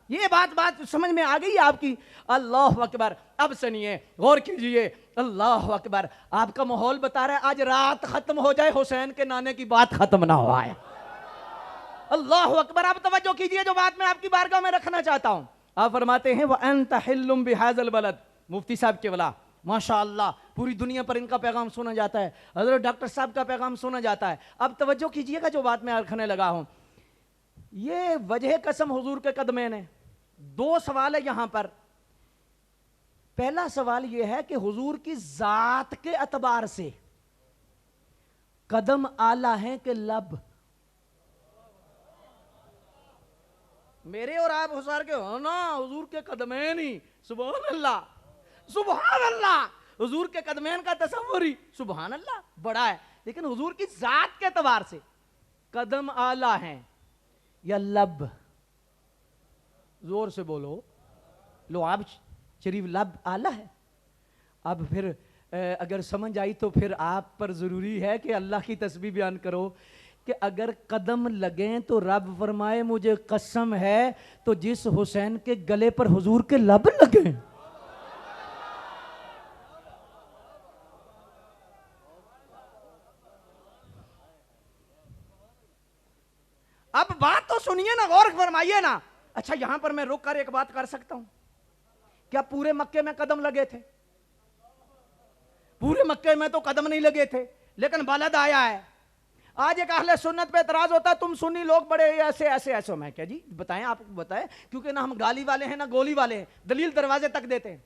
ये बात समझ में आ गई आपकी? अल्लाह अकबर। अब सुनिए, गौर कीजिए, अल्लाह अकबर। आपका माहौल बता रहा है आज रात खत्म हो जाए, हुसैन के नाने की बात खत्म ना हो आए। अल्लाह अकबर। आप तवज्जो कीजिए, जो बात मैं आपकी बारगाह में रखना चाहता हूं। आप फरमाते हैं वअन्ता हिल्लुम बिहाज़ल बलद। मुफ्ती साहब के वला माशाअल्लाह, पूरी दुनिया पर इनका पैगाम सुना जाता है, हज़रत डॉक्टर साहब का पैगाम सुना जाता है। अब तवज्जो कीजिएगा, जो बात मैं रखने लगा हूं, ये वजह कसम हुजूर के कदमे ने। दो सवाल है यहां पर। पहला सवाल यह है कि हुजूर की जात के अतबार से कदम आला है कि लब? मेरे और आप हुसार के हो ना, हुजूर के कदमैन ही, सुभान अल्लाह, सुभान अल्लाह, हुजूर के कदमैन का तसव्वुर ही सुभान अल्लाह बड़ा है। लेकिन हुजूर की जात के एतबार से कदम आला हैं या लब? जोर से बोलो, लो आप शरीफ लब आला है। अब फिर अगर समझ आई तो फिर आप पर जरूरी है कि अल्लाह की तस्बीह बयान करो कि अगर कदम लगें तो रब फरमाए मुझे कसम है तो जिस हुसैन के गले पर हुजूर के लब लगे। अब बात तो सुनिए ना, गौर फरमाइए ना। अच्छा यहां पर मैं रुक कर एक बात कर सकता हूं, क्या पूरे मक्के में कदम लगे थे? पूरे मक्के में तो कदम नहीं लगे थे, लेकिन बलद आया है। आज एक अहले सुन्नत पे एतराज होता है, तुम सुन्नी लोग बड़े ऐसे ऐसे ऐसे। मैं क्या जी बताएं, आपको बताएं, क्योंकि ना हम गाली वाले हैं ना गोली वाले हैं, दलील दरवाजे तक देते हैं।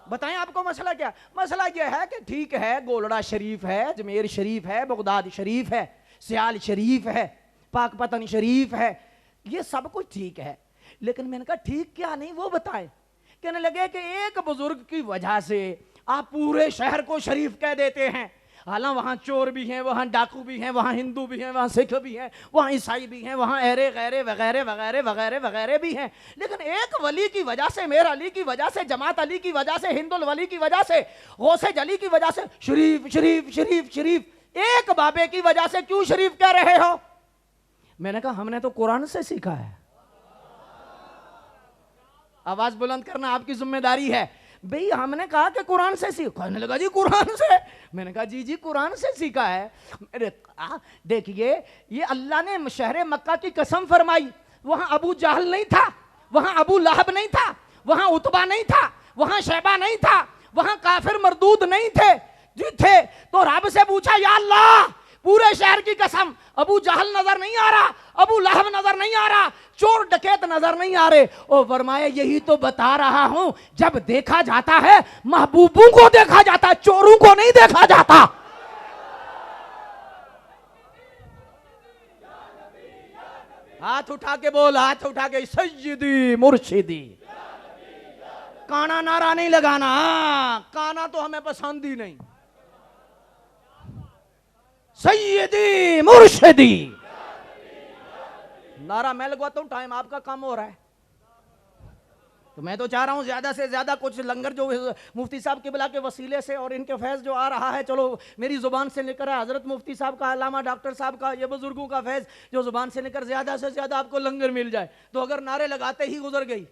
बताएं आपको मसला क्या? मसला यह है कि ठीक है गोलड़ा शरीफ है, अजमेर शरीफ है, बगदाद शरीफ है, सियाल शरीफ है, पाकपतन शरीफ है, ये सब कुछ ठीक है। लेकिन मैंने कहा ठीक क्या नहीं वो बताएं। कहने लगे कि एक बुजुर्ग की वजह से आप पूरे शहर को शरीफ कह देते हैं। हालांकि वहां चोर भी हैं, वहां डाकू भी हैं, वहां हिंदू भी हैं, वहां सिख भी हैं, वहां ईसाई भी हैं, वहां अहरे गैरे वगैरह वगैरह वगैरह वगैरह भी हैं। लेकिन एक वली की वजह से, मेर अली की वजह से, जमात अली की वजह से, हिंदुल वली की वजह से, गौसे जली की वजह से शरीफ शरीफ शरीफ शरीफ, एक बाबे की वजह से क्यों शरीफ कह रहे हो? मैंने कहा हमने तो कुरान से सीखा है। आवाज बुलंद करना आपकी जिम्मेदारी है। भाई हमने कहा कि कुरान से सीखो। कहने लगा जी कुरान से। मैंने कहा जी जी कुरान से सीखा है। देखिए ये अल्लाह ने शहर मक्का की कसम फरमाई, वहां अबू जहल नहीं था, वहां अबू लहब नहीं था, वहां उतबा नहीं था, वहां शैबा नहीं था, वहां काफिर मरदूद नहीं थे। जी थे तो रब से पूछा या अल्लाह पूरे शहर की कसम, अबू जहल नजर नहीं आ रहा, अबू लहब नजर नहीं आ रहा, चोर डकैत नजर नहीं आ रहे। ओ फरमाया यही तो बता रहा हूं, जब देखा जाता है महबूबों को देखा जाता है, चोरों को नहीं देखा जाता। हाथ उठा के बोल, हाथ उठा के सय्यदी मुर्शिदी। काना नारा नहीं लगाना, काना तो हमें पसंद ही नहीं। सय्यदी मुर्शिदी नारा मैं लगवाता हूं, टाइम आपका कम हो रहा है। तो मैं तो चाह रहा हूं ज्यादा से ज्यादा कुछ लंगर जो मुफ्ती साहब के बिला के वसीले से और इनके फैज जो आ रहा है, चलो मेरी जुबान से लेकर हजरत मुफ्ती साहब का, अल्लामा डॉक्टर साहब का, ये बुजुर्गों का फैज जो जुबान से लेकर ज्यादा से ज्यादा आपको लंगर मिल जाए। तो अगर नारे लगाते ही गुजर गई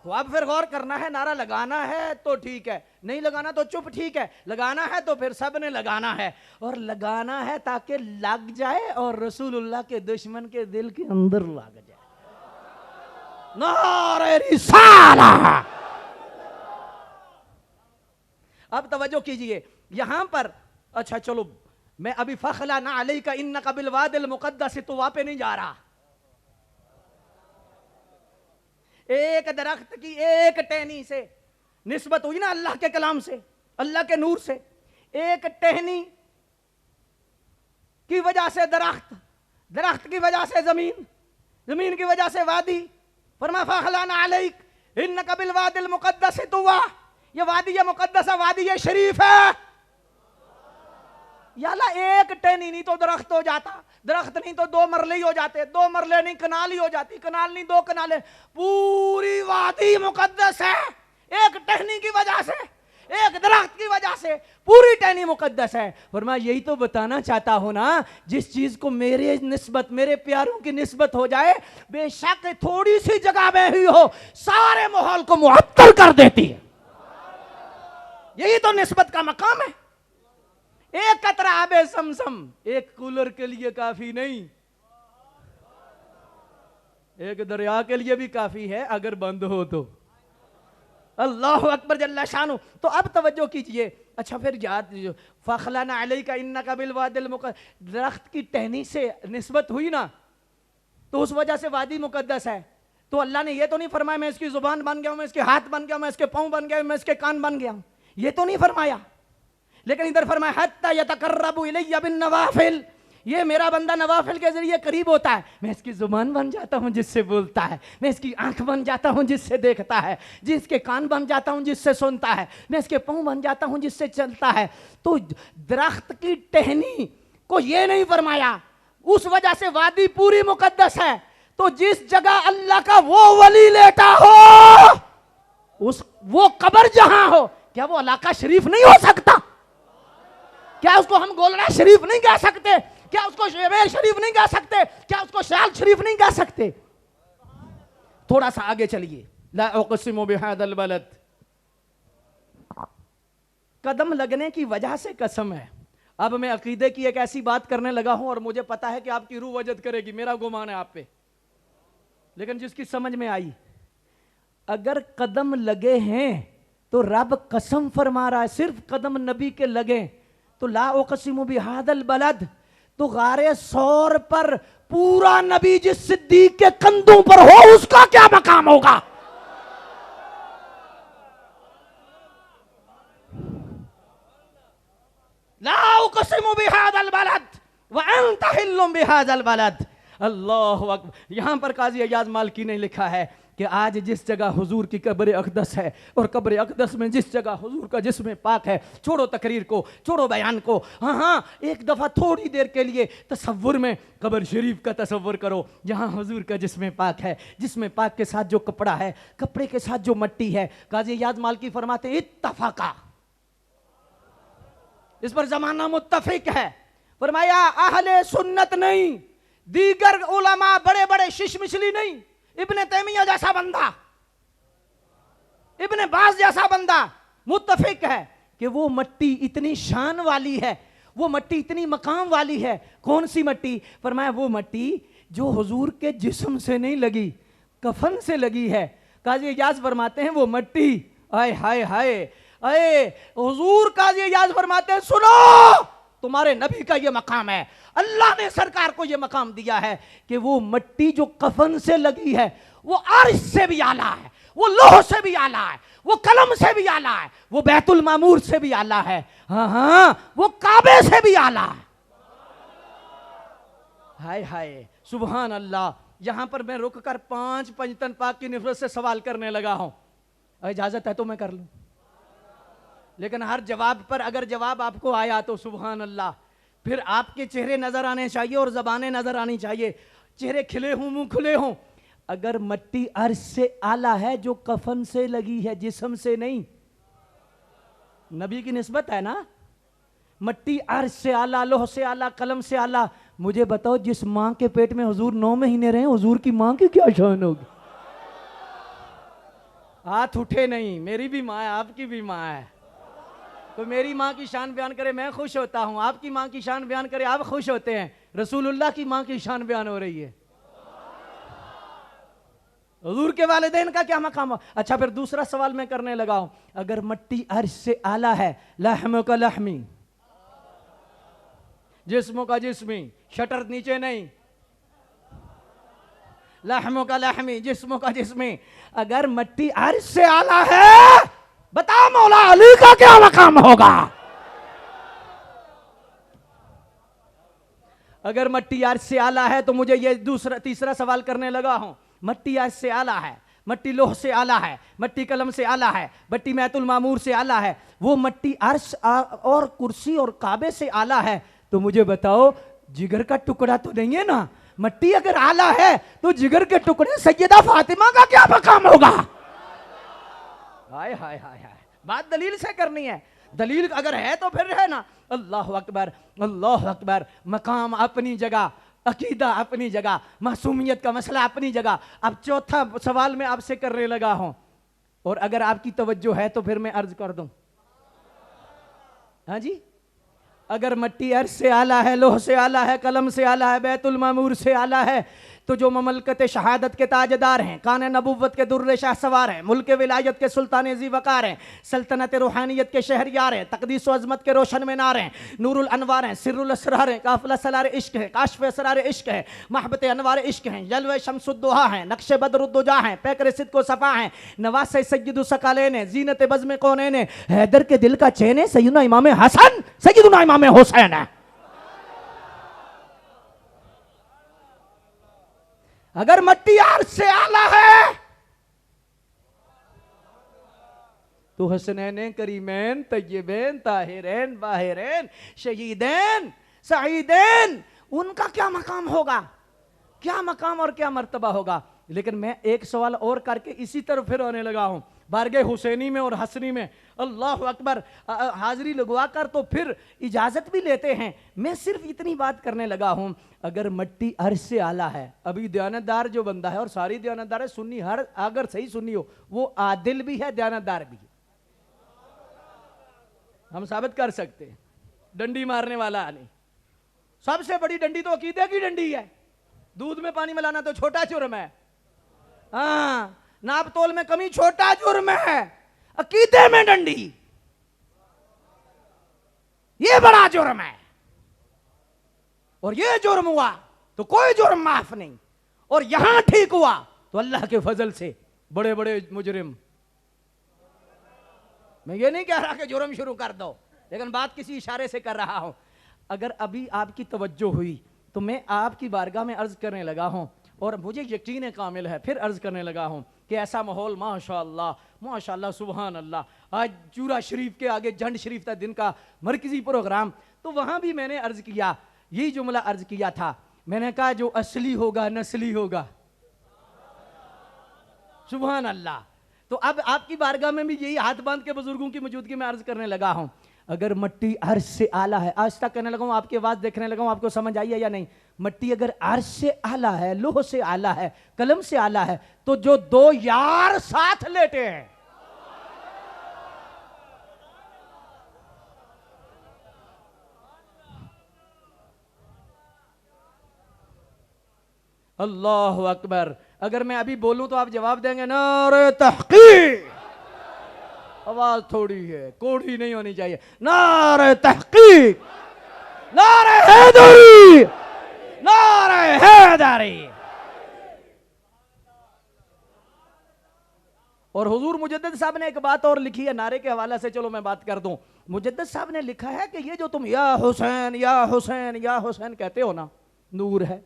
तो आप फिर गौर करना है, नारा लगाना है तो ठीक है, नहीं लगाना तो चुप ठीक है, लगाना है तो फिर सब ने लगाना है। और लगाना है ताकि लग जाए और रसूलुल्लाह के दुश्मन के दिल के अंदर लग जाए। नारे रिसाला। अब तवज्जो कीजिए यहां पर। अच्छा चलो मैं अभी फखला ना अलैका इन्नका बिल वादिल मुक़द्दस तो वहां पे नहीं जा रहा। एक दरख्त की एक टहनी से निस्बत हुई ना अल्लाह के कलाम से, अल्लाह के नूर से। एक टहनी की वजह से दरख्त, दरख्त की वजह से जमीन, जमीन की वजह से वादी। फरमा फखलाना अलैक इन्नका बिल वादिल मुक़द्दस तुवा, ये वादी ये मुक़द्दस वादी ये शरीफ है। याला एक टहनी नहीं तो दरख्त हो जाता, दरख्त नहीं तो दो मरले ही हो जाते, दो मरले नहीं कनाल ही हो जाती, कनाल नहीं दो कनाले, पूरी वादी मुकद्दस है। एक टहनी की वजह से, एक दरख्त की वजह से पूरी टहनी मुकद्दस है। फरमाया यही तो बताना चाहता हूं ना, जिस चीज को मेरे निस्बत, मेरे प्यारों की निस्बत हो जाए, बेशक थोड़ी सी जगह में ही हो सारे माहौल को मुअत्तल कर देती है। यही तो निस्बत का मकाम है। एक कतरा आबे समसम एक कूलर के लिए काफी नहीं, एक दरिया के लिए भी काफी है अगर बंद हो तो। अल्लाह अकबर जल्ला शानु। तो अब तवज्जो कीजिए। अच्छा फिर याद फखलाना अलैका इन्नका बिल वादिल मुक़द्दस, दरख्त की टहनी से निस्बत हुई ना तो उस वजह से वादी मुकद्दस है। तो अल्लाह ने ये तो नहीं फरमाया मैं इसकी जुबान बन गया हूं, मैं इसके हाथ बन गया हूं, मैं इसके पांव बन गया हूं, मैं इसके कान बन गया हूं, ये तो नहीं फरमाया। लेकिन इधर फरमाया हत्ता यतकर्रबु इलैया बिन नवाफिल, ये मेरा बंदा नवाफिल के जरिए करीब होता है, मैं इसकी जुबान बन जाता हूं जिससे बोलता है, मैं इसकी आंख बन जाता हूं जिससे देखता है, जिसके कान बन जाता हूं जिससे सुनता है, मैं इसके पांव बन जाता हूं जिससे चलता है। तो दरख्त की टहनी को ये नहीं फरमाया, उस वजह से वादी पूरी मुकद्दस है। तो जिस जगह अल्लाह का वो वली लेटा हो, उस वो कब्र जहां हो, क्या वो इलाका शरीफ नहीं हो सकता? क्या उसको हम गोलरा शरीफ नहीं कह सकते? क्या उसको शेबेर शरीफ नहीं कह सकते? क्या उसको शाल शरीफ नहीं कह सकते? थोड़ा सा आगे चलिए। ला उक़सिमु बिहादल बलद, कदम लगने की वजह से कसम है। अब मैं अकीदे की एक ऐसी बात करने लगा हूं और मुझे पता है कि आपकी रूह वजद करेगी, मेरा गुमान है आप पे, लेकिन जिसकी समझ में आई, अगर कदम लगे हैं तो रब कसम फरमा रहा है, सिर्फ कदम नबी के लगे तो ला उक़सिमु बिहादल बलद, तो गारे सौर पर पूरा नबी जिस सिद्दीक के कंधों पर हो उसका क्या मकाम होगा? ला उक़सिमु बिहादल बलद व अंत हिल्लुम बिहादल बलद। अल्लाहु अकबर। यहां पर काजी अयाज मालकी ने लिखा है कि आज जिस जगह हुजूर की कब्र अक़दस है और कब्र अक़दस में जिस जगह हुजूर का जिस्म पाक है, छोड़ो तकरीर को, छोड़ो बयान को, हाँ एक दफ़ा थोड़ी देर के लिए तसव्वुर में कब्र शरीफ का तसव्वुर करो, जहाँ हुजूर का जिस्म पाक है, जिस्म पाक के साथ जो कपड़ा है, कपड़े के साथ जो मट्टी है। काज़ी अयाज मालकी फरमाते इत्तफ़ाक़ा, इस पर ज़माना मुत्तफ़िक है। फरमाया अहले सुन्नत नहीं, दीगर उलमा बड़े बड़े शिशमिशली नहीं, इब्ने तैमिया जैसा बंदा, इब्ने बाज जैसा बंदा मुत्तफिक है कि वो मट्टी इतनी शान वाली है, वो मट्टी इतनी मकाम वाली है। कौन सी मट्टी? फरमाया वो मट्टी जो हुजूर के जिस्म से नहीं लगी, कफन से लगी है। काजी इजाज फरमाते हैं वो मट्टी, आए हाय हाय अरे हुजूर काजी इजाज फरमाते हैं सुनो, तुम्हारे नबी का ये मकाम है, अल्लाह ने सरकार को ये मकाम दिया है कि वो मट्टी जो कफन से लगी है वो अर्श से भी आला है, वो लोह से भी आला है, वो कलम से भी आला है, वो बैतुल मामूर से भी आला है, हाँ हाँ वो काबे से भी आला है। हाय हाय सुभान अल्लाह। यहां पर मैं रुक कर 5 पंजतन पाक की निफरत से सवाल करने लगा हूं, इजाजत है तो मैं कर लूं, लेकिन हर जवाब पर अगर जवाब आपको आया तो सुभान अल्लाह, फिर आपके चेहरे नजर आने चाहिए और जबानें नजर आनी चाहिए, चेहरे खिले हों, मुंह खुले हों। अगर मट्टी अर्श से आला है जो कफन से लगी है, जिस्म से नहीं, नबी की निस्बत है ना, मट्टी अर्श से आला, लोह से आला, कलम से आला। मुझे बताओ जिस मां के पेट में हुजूर 9 महीने रहे, हुजूर की मां की क्या शान होगी? हाथ उठे नहीं, मेरी भी मां है, आपकी भी मां है, तो मेरी माँ की शान बयान करे मैं खुश होता हूँ, आपकी माँ की शान बयान करे आप खुश होते हैं। रसूलुल्लाह की माँ की शान बयान हो रही है, हुजूर के वालिदैन का क्या मकाम हो? अच्छा फिर दूसरा सवाल मैं करने लगा हूं, अगर मट्टी अर्श से आला है, लहमो का लहमी, जिस्मों का जिस्मी, शटर नीचे नहीं, लहमो का लहमी, जिस्मों का जिस्मी, अगर मट्टी अर्श से आला है, बता मौला अली का क्या मकाम होगा? अगर मट्टी अर्श से आला है तो मुझे ये तीसरा सवाल करने लगा हूं, मट्टी अर्श से आला है, मट्टी लोह से आला है, मट्टी कलम से आला है, मट्टी मैतुल मामूर से आला है, वो मट्टी अर्श और कुर्सी और काबे से आला है, तो मुझे बताओ जिगर का टुकड़ा तो नहीं है ना? मट्टी अगर आला है तो जिगर के टुकड़े सैयदा फातिमा का क्या मकाम होगा? हाय हाय हाय हाय, बात दलील से करनी है, दलील अगर है तो फिर है ना। अल्लाह अकबर, अल्लाह अकबर। मकाम अपनी जगह, अकीदा अपनी जगह, मासूमियत का मसला अपनी जगह। अब चौथा सवाल मैं आपसे करने लगा हूं, और अगर आपकी तवज्जो है तो फिर मैं अर्ज कर दूं। हाँ जी, अगर मट्टी अर्श से आला है, लोह से आला है, कलम से आला है, बैतुल मामूर से आला है, तो जो ममलकत शहादत के ताजदार हैं, कान नबुव्वत के दुर्रे शाह सवार हैं, मुल्क विलायत के सुल्तान जी वकार हैं, सल्तनत रूहानियत के शहरयार हैं, तकदीस व अज़मत के रोशन मीनार हैं, नूरुल अनवार हैं, सिर्रुल असरार हैं, काफिला सलार इश्क है, काशफ असरार इश्क है, महबत अनवार इश्क हैं, जलवे शम्सुद्दुहा हैं, नक्शे बदरुद्दुजा हैं, पैकर सिद्को सफ़ा हैं, नवासे सय्यदु सकलैन हैं, जीनत बज़्म कौनैन हैं, हैदर के दिल का चैन है, सैयदना इमाम हसन, सैयदना इमाम हुसैन है। अगर मट्टी अर्श से आला है तो हसनैन करीमैन तय्यबैन ताहिरैन बाहिरैन शहीदैन सईदैन उनका क्या मकाम होगा, क्या मकाम और क्या मर्तबा होगा। लेकिन मैं एक सवाल और करके इसी तरफ फिर आने लगा हूं, बारगे हुसैनी में और हसनी में अल्लाह अकबर हाजिरी लगवा कर तो फिर इजाजत भी लेते हैं। मैं सिर्फ इतनी बात करने लगा हूं, अगर मट्टी अर्श से आला है, अभी दयानतदार जो बंदा है और सारी दयानतदार है सुन्नी, हर अगर सही सुन्नी हो वो आदिल भी है दयानतदार भी है, हम साबित कर सकते हैं। डंडी मारने वाला नहीं, सबसे बड़ी डंडी तो अकीदे की डंडी है, दूध में पानी मिलाना तो छोटा जुर्म है, हाँ नाप तोल में कमी छोटा जुर्म है, अकीदे में डंडी ये बड़ा जुर्म है। और ये जुर्म हुआ तो कोई जुर्म माफ नहीं, और यहां ठीक हुआ तो अल्लाह के फजल से बड़े बड़े मुजरिम। मैं ये नहीं कह रहा कि जुर्म शुरू कर दो, लेकिन बात किसी इशारे से कर रहा हूं। अगर अभी आपकी तवज्जो हुई तो मैं आपकी बारगाह में अर्ज करने लगा हूं, और मुझे यकीन कामिल है फिर अर्ज करने लगा हूं कि ऐसा माहौल माशाअल्लाह माशाअल्लाह सुभान अल्लाह। आज चूरा शरीफ के आगे झंड शरीफ था दिन का मरकजी प्रोग्राम, तो वहां भी मैंने अर्ज किया, यही जुमला अर्ज किया था, मैंने कहा जो असली होगा नस्ली होगा, सुभान अल्लाह। तो अब आपकी बारगाह में भी यही हाथ बांध के बुजुर्गों की मौजूदगी में अर्ज करने लगा हूं, अगर मट्टी अर्श से आला है, आज तक कहने लगा हूं, आपकी आवाज देखने लगा हूं, आपको समझ आई है या नहीं, मट्टी अगर अर्श से आला है, लोह से आला है, कलम से आला है, तो जो दो यार साथ लेटे हैं, अल्लाह अकबर। अगर मैं अभी बोलूं तो आप जवाब देंगे नारे तहकीक, आवाज थोड़ी है कोड़ी नहीं होनी चाहिए, नारे तहकीक, नारे हैदरी, नारे हैदरी। और हुजूर मुजद्दिद साहब ने एक बात और लिखी है नारे के हवाले से, चलो मैं बात कर दूं। मुजद्दिद साहब ने लिखा है कि ये जो तुम या हुसैन या हुसैन या हुसैन कहते हो ना, नूर है,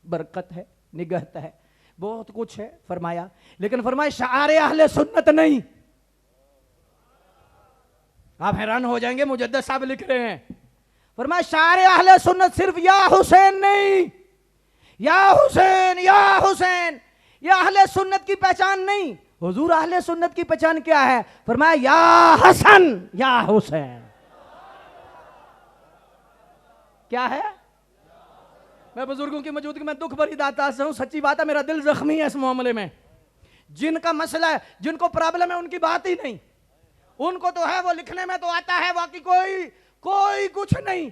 बरकत है, निगहत है, बहुत कुछ है फरमाया, लेकिन फरमाया शाआरे अहले सुन्नत नहीं। आप हैरान हो जाएंगे, मुजद्दिद साहब लिख रहे हैं, फरमाया शाआरे अहले सुन्नत सिर्फ या हुसैन नहीं, या हुसैन या हुसैन, या अहले सुन्नत की पहचान नहीं। हुजूर अहले सुन्नत की पहचान क्या है? फरमाया या हसन या हुसैन। क्या है? मैं बुजुर्गों की मौजूदगी में दुख भरी दाता से हूं, सच्ची बात है, मेरा दिल जख्मी है इस मामले में। जिनका मसला है, जिनको प्रॉब्लम है, उनकी बात ही नहीं, उनको तो है, वो लिखने में तो आता है, बाकी कोई कुछ नहीं।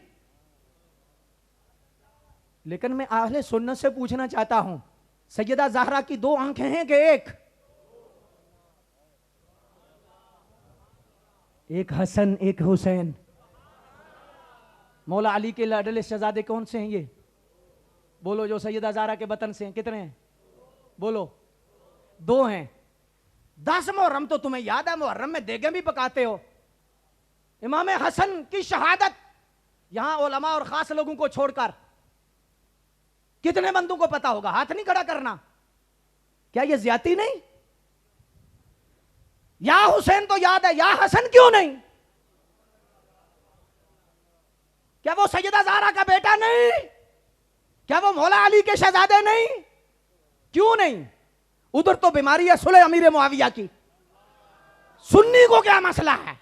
लेकिन मैं अहले सुन्नत से पूछना चाहता हूं, सैयदा ज़हरा की दो आंखें हैं कि एक हसन एक हुसैन। मौला अली के लाडले शहजादे कौन से हैं ये? बोलो, जो सैयदा ज़हरा के बतन से हैं, कितने हैं? बोलो, दो हैं। 10 मुहर्रम तो तुम्हें याद है, मुहर्रम में देगे भी पकाते हो। इमाम हसन की शहादत यहां उलमा और खास लोगों को छोड़कर कितने बंदों को पता होगा? हाथ नहीं खड़ा करना। क्या ये ज्यादती नहीं? या हुसैन तो याद है, या हसन क्यों नहीं? क्या वो सैयदा ज़हरा का बेटा नहीं? क्या वो मौला अली के शहजादे नहीं? क्यों नहीं? उधर तो बीमारी है सुले अमीर मुआविया की, सुन्नी को क्या मसला है?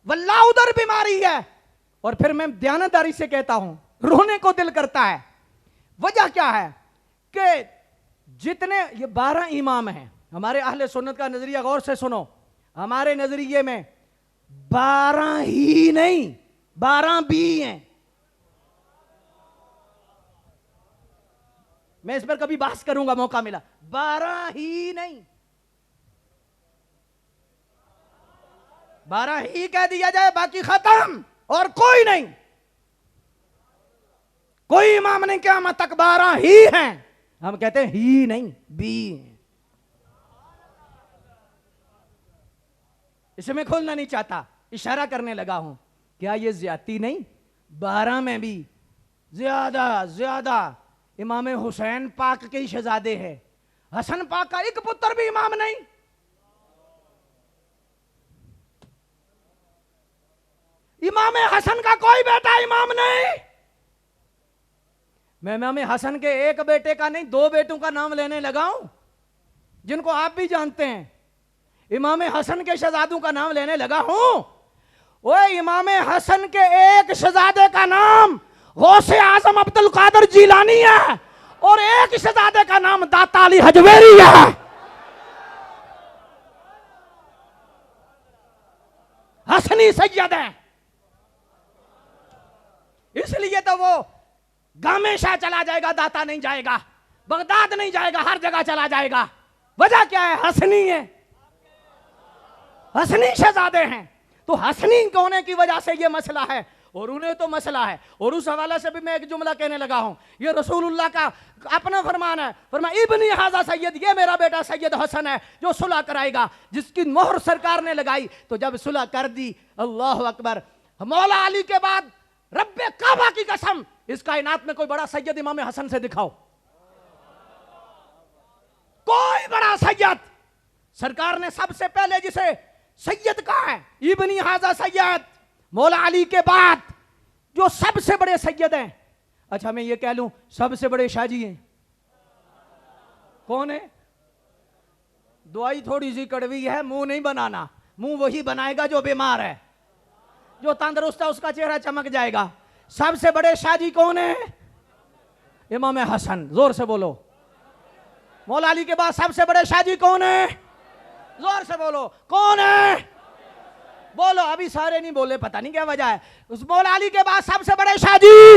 वल्लाह उधर बीमारी है। और फिर मैं दयानतदारी से कहता हूं, रोने को दिल करता है। वजह क्या है कि जितने ये 12 इमाम हैं, हमारे अहले सुन्नत का नजरिया गौर से सुनो, हमारे नजरिए में 12 ही नहीं 12 भी हैं। मैं इस पर कभी बहस करूंगा, मौका मिला। 12 ही नहीं, 12 ही कह दिया जाए, बाकी खत्म, और कोई नहीं। कोई इमाम नहीं क़यामत तक 12 ही हैं। हम कहते हैं ही नहीं, बी हैं। इसे मैं खोलना नहीं चाहता, इशारा करने लगा हूं। क्या ये ज्यादती नहीं? 12 में भी ज्यादा इमाम हुसैन पाक के शहजादे हैं। हसन पाक का एक पुत्र भी इमाम नहीं। इमाम हसन का कोई बेटा इमाम नहीं। मैं इमाम हसन के एक बेटे का नहीं, दो बेटों का नाम लेने लगा हूं, जिनको आप भी जानते हैं। इमाम हसन के शहजादों का नाम लेने लगा हूं। ओए इमाम हसन के एक शहजादे का नाम गौसे आजम अब्दुल कादिर जिलानी है और एक शहजादे का नाम दाता अली हजवेरी है। हसनी सैयद है, इसलिए तो वो गामेशा चला जाएगा, दाता नहीं जाएगा, बगदाद नहीं जाएगा, हर जगह चला जाएगा। वजह क्या है? हसनी है, हसनी शहजादे हैं। तो हसनी होने की वजह से ये मसला है और उन्हें तो मसला है। और उस हवाले से भी मैं एक जुमला कहने लगा हूं, ये रसूलुल्लाह का अपना फरमान है। फरमाया इब्नी हाजा सैयद, ये मेरा बेटा सैयद हसन है जो सुलह कराएगा, जिसकी मोहर सरकार ने लगाई। तो जब सुलह कर दी, अल्लाह अकबर, मौला अली के बाद रब्बे काबा की कसम, इस कायनात में कोई बड़ा सैयद इमाम हसन से दिखाओ, कोई बड़ा सैयद। सरकार ने सबसे पहले जिसे सैयद कहा है, इब्नी हाजा सैयद, मौला अली के बाद जो सबसे बड़े सैयद हैं। अच्छा मैं ये कह लूं सबसे बड़े शाहजी हैं कौन है? दवाई थोड़ी सी कड़वी है, मुंह नहीं बनाना, मुंह वही बनाएगा जो बीमार है, जो तंदुरुस्त है उसका चेहरा चमक जाएगा। सबसे बड़े शाहजी कौन है? इमाम हसन। जोर से बोलो। मौला अली के बाद सबसे बड़े शाहजी कौन है? जोर से बोलो, कौन है? बोलो, अभी सारे नहीं बोले, पता नहीं क्या वजह है। उस मौला अली के बाद सबसे बड़े शाहजी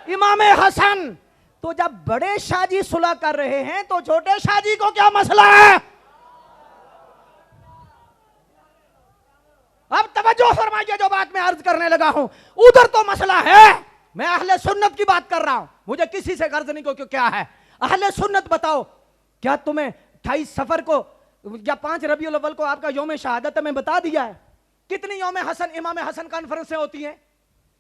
इमाम हसन। तो जब बड़े शाहजी सुलह कर रहे हैं तो छोटे शाहजी को क्या मसला है? अब तवज्जो फरमाइए, जो बात मैं अर्ज करने लगा हूं उधर तो मसला है। मैं अहले सुन्नत की बात कर रहा हूं, मुझे किसी से गर्ज नहीं को क्या है। अहले सुन्नत बताओ, क्या तुम्हें 28 सफर को या 5 रबीउल अव्वल को आपका यौम शहादत में बता दिया है? कितनी यौम हसन, इमाम हसन कॉन्फ्रेंसें होती हैं?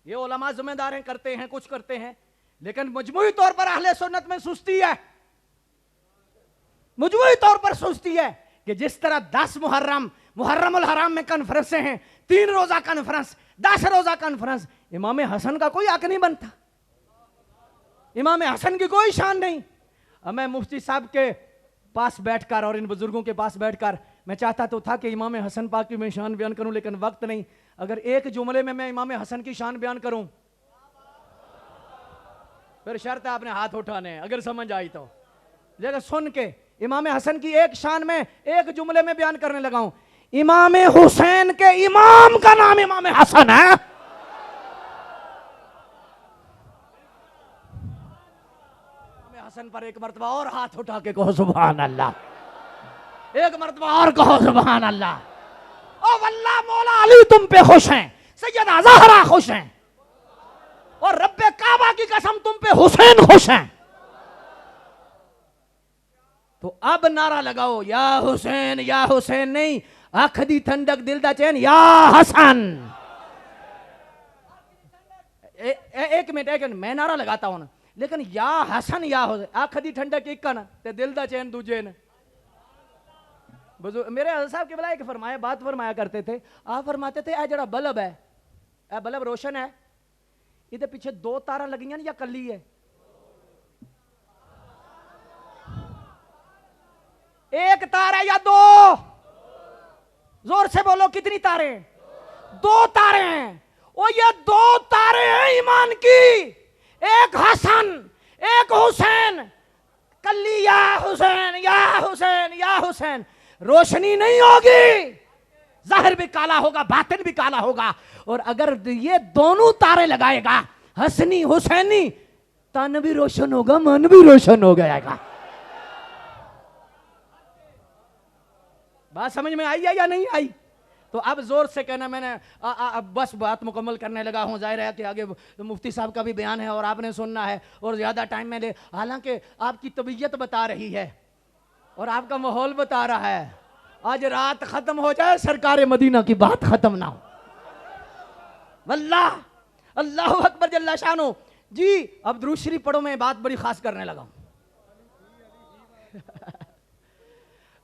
ये उलमा जिम्मेदार हैं, करते हैं, कुछ करते हैं, लेकिन मजमूई तौर पर अहले सुन्नत में सुस्ती है। मजमूई तौर पर सुस्ती है कि जिस तरह 10 मुहर्रमुल हराम में कॉन्फ्रेंसें हैं, 3 रोजा कॉन्फ्रेंस, 10 रोजा कॉन्फ्रेंस, इमाम हसन का कोई हक नहीं बनता, इमाम हसन की कोई शान नहीं। अब मैं मुफ्ती साहब के पास बैठकर और इन बुजुर्गों के पास बैठकर मैं चाहता तो था कि इमाम हसन पाक की मैं शान बयान करूं, लेकिन वक्त नहीं। अगर एक जुमले में मैं इमाम हसन की शान बयान करूं फिर शर्त है आपने हाथ उठाने हैं, अगर समझ आई तो। लेकिन सुन के इमाम हसन की एक शान में एक जुमले में बयान करने लगा हूं। इमाम हुसैन के इमाम का नाम इमाम हसन है। हसन पर एक मर्तबा और हाथ उठा के कहो सुभान अल्लाह, एक मर्तबा और कहो सुभान अल्लाह। ओ वल्लाह मौला अली तुम पे खुश हैं, सैयदा ज़हरा खुश हैं, और रब्बे काबा की कसम तुम पे हुसैन खुश हैं। तो अब नारा लगाओ, या हुसैन नहीं, आंख दी ठंडक दिल दा चैन, या हसन। एक मिनट मैं नारा लगाता हूं ना, लेकिन या हसन या हुसैन, आंख दी ठंडक एक कन ते दिल दा चैन दूजे ने। मेरे हज़रत साहब के बला एक फरमाया, बात फरमाया करते थे, आप फरमाते थे, ए जड़ा बल्ब है, ए बल्ब रोशन है, इधर पीछे 2 तारा लगियां या कली है? एक तारा या 2? जोर से बोलो, कितनी तारे? 2 तारे हैं। और ये 2 तारे हैं ईमान की, एक हसन एक हुसैन। कली या हुसैन या हुसैन या हुसैन, रोशनी नहीं होगी, जाहिर भी काला होगा, बातिन भी काला होगा। और अगर ये दोनों तारे लगाएगा, हसनी हुसैनी, तन भी रोशन होगा, मन भी रोशन हो जाएगा। बात समझ में आई है या नहीं आई? तो अब जोर से कहना, मैंने बस बात मुकम्मल करने लगा हूं। जाहिर है कि आगे तो मुफ्ती साहब का भी बयान है और आपने सुनना है और ज्यादा टाइम में ले, हालांकि आपकी तबीयत बता रही है और आपका माहौल बता रहा है। आज रात खत्म हो जाए, सरकार मदीना की बात खत्म ना हो। वल्लाह अल्लाहु अकबर जल्ला शानो। जी अब दुरूद शरीफ पढ़ो, मैं बात बड़ी खास करने लगा हूं।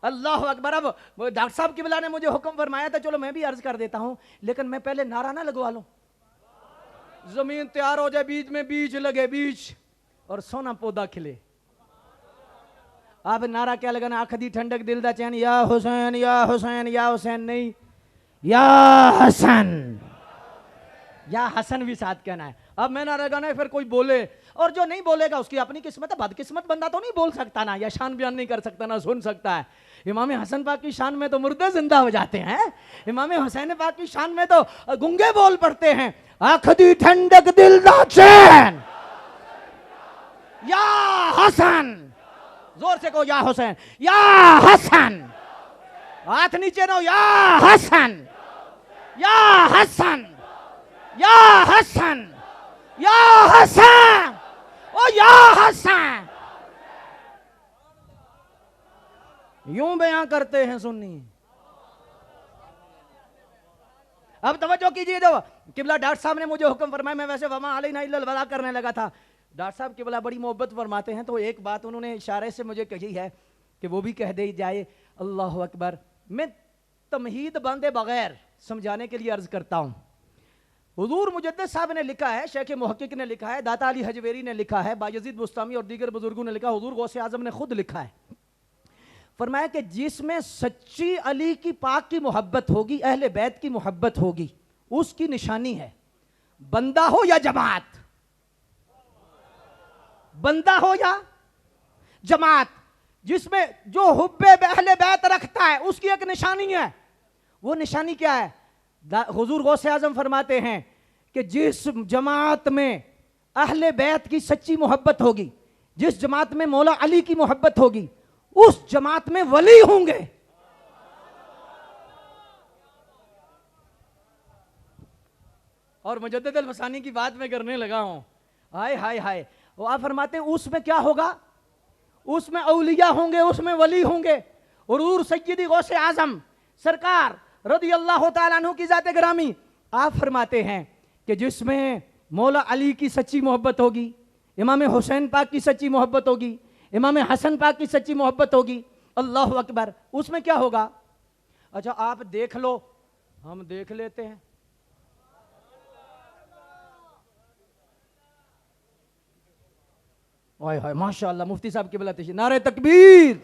अल्लाह अकबर। अब डॉक्टर साहब किबला ने मुझे हुक्म फरमाया था, चलो मैं भी अर्ज कर देता हूं, लेकिन मैं पहले नारा ना लगवा लूं। जमीन तैयार हो जाए, बीज में बीज लगे, बीज और सोना पौधा खिले। अब नारा क्या लगाना? आंख दी ठंडक दिल दा चैन, या हुसैन या हुसैन या हुसैन नहीं, या हसन, या हसन भी साथ कहना है। अब मैं नारा लगाना है, फिर कोई बोले, और जो नहीं बोलेगा उसकी अपनी किस्मत है। बदकिस्मत बंदा तो नहीं बोल सकता ना, या शान बयान नहीं कर सकता ना सुन सकता है। इमाम हसन पाक की शान में तो मुर्दे जिंदा हो जाते हैं, इमाम हुसैन पाक की शान में तो गूंगे बोल पड़ते हैं। आंख दी ठंडक दिल दा चैन, या हसन, जोर से कहो या हुसैन, या हसन, हाथ नीचे नो, या हसन, या हसन, या हसन, या हसन, ओ या हसन। यूं बयां करते हैं सुन्नी। अब तवज्जो कीजिए, जो किबला डॉक्टर साहब ने मुझे हुक्म फरमाया, मैं वैसे वमा अलैना इल्लल बलाग करने लगा था। डॉक्टर साहब किबला बड़ी मोहब्बत फरमाते हैं, तो एक बात उन्होंने इशारे से मुझे कही है कि वो भी कह दी जाए। अल्लाह अकबर। मैं तमहीद बांधे बगैर समझाने के लिए अर्ज करता हूं। हुजूर मुजद्दिद साहब ने लिखा है, शेख मुहक्किक ने लिखा है, दाता अली हजवेरी ने लिखा है, बायजीद बुस्तामी और दीगर बुजुर्गों ने लिखा, हुजूर गौसे आजम ने खुद लिखा है। फरमाया कि जिसमें सच्ची अली की पाक की मोहब्बत होगी, अहले बैत की मोहब्बत होगी, उसकी निशानी है बंदा हो या जमात, बंदा हो या जमात। जिसमें जो हुब्बे अहले बैत रखता है उसकी एक निशानी है। वो निशानी क्या है? हुजूर गौसे आजम फरमाते हैं कि जिस जमात में अहले बैत की सच्ची मोहब्बत होगी, जिस जमात में मौला अली की मोहब्बत होगी, उस जमात में वली होंगे। और मुजद्दिद अल-फसानी की बात मैं करने लगा हूं। हाय हाय हाय। वो आप फरमाते हैं उसमें क्या होगा? उसमें औलिया होंगे, उसमें वली होंगे। और हुजूर सय्यदी गौसे आजम सरकार रज़ी अल्लाह तआला अन्हु की जाते गिरामी, आप फरमाते हैं कि जिसमें मौला अली की सच्ची मोहब्बत होगी, इमाम हुसैन पाक की सच्ची मोहब्बत होगी, इमाम हसन पाक की सच्ची मोहब्बत होगी, अल्लाह अकबर, उसमें क्या होगा? अच्छा आप देख लो, हम देख लेते हैं। हाय हाय माशाअल्लाह, मुफ्ती साहब की बलाते, नारे तकबीर,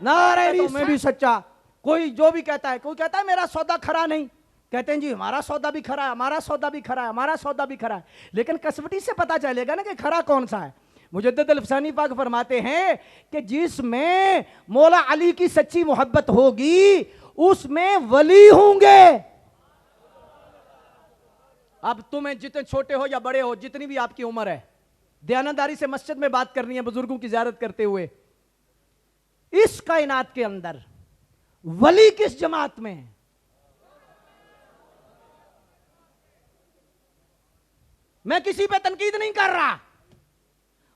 नारे तो मैं भी सच्चा। कोई जो भी कहता है, कोई कहता है मेरा सौदा खरा नहीं, कहते हैं जी हमारा सौदा भी खरा है, हमारा सौदा भी खरा है, हमारा सौदा भी खरा है। लेकिन कसवटी से पता चलेगा ना कि खरा कौन सा है। मुजद्दिद अल-फसानी पाक फरमाते हैं कि जिसमें मौला अली की सच्ची मोहब्बत होगी, उसमें वली होंगे। अब तुम्हें जितने छोटे हो या बड़े हो, जितनी भी आपकी उम्र है, दयानतदारी से मस्जिद में बात करनी है, बुजुर्गों की ज़ियारत करते हुए। इस कायनात के अंदर वली किस जमात में है? मैं किसी पे तनकीद नहीं कर रहा,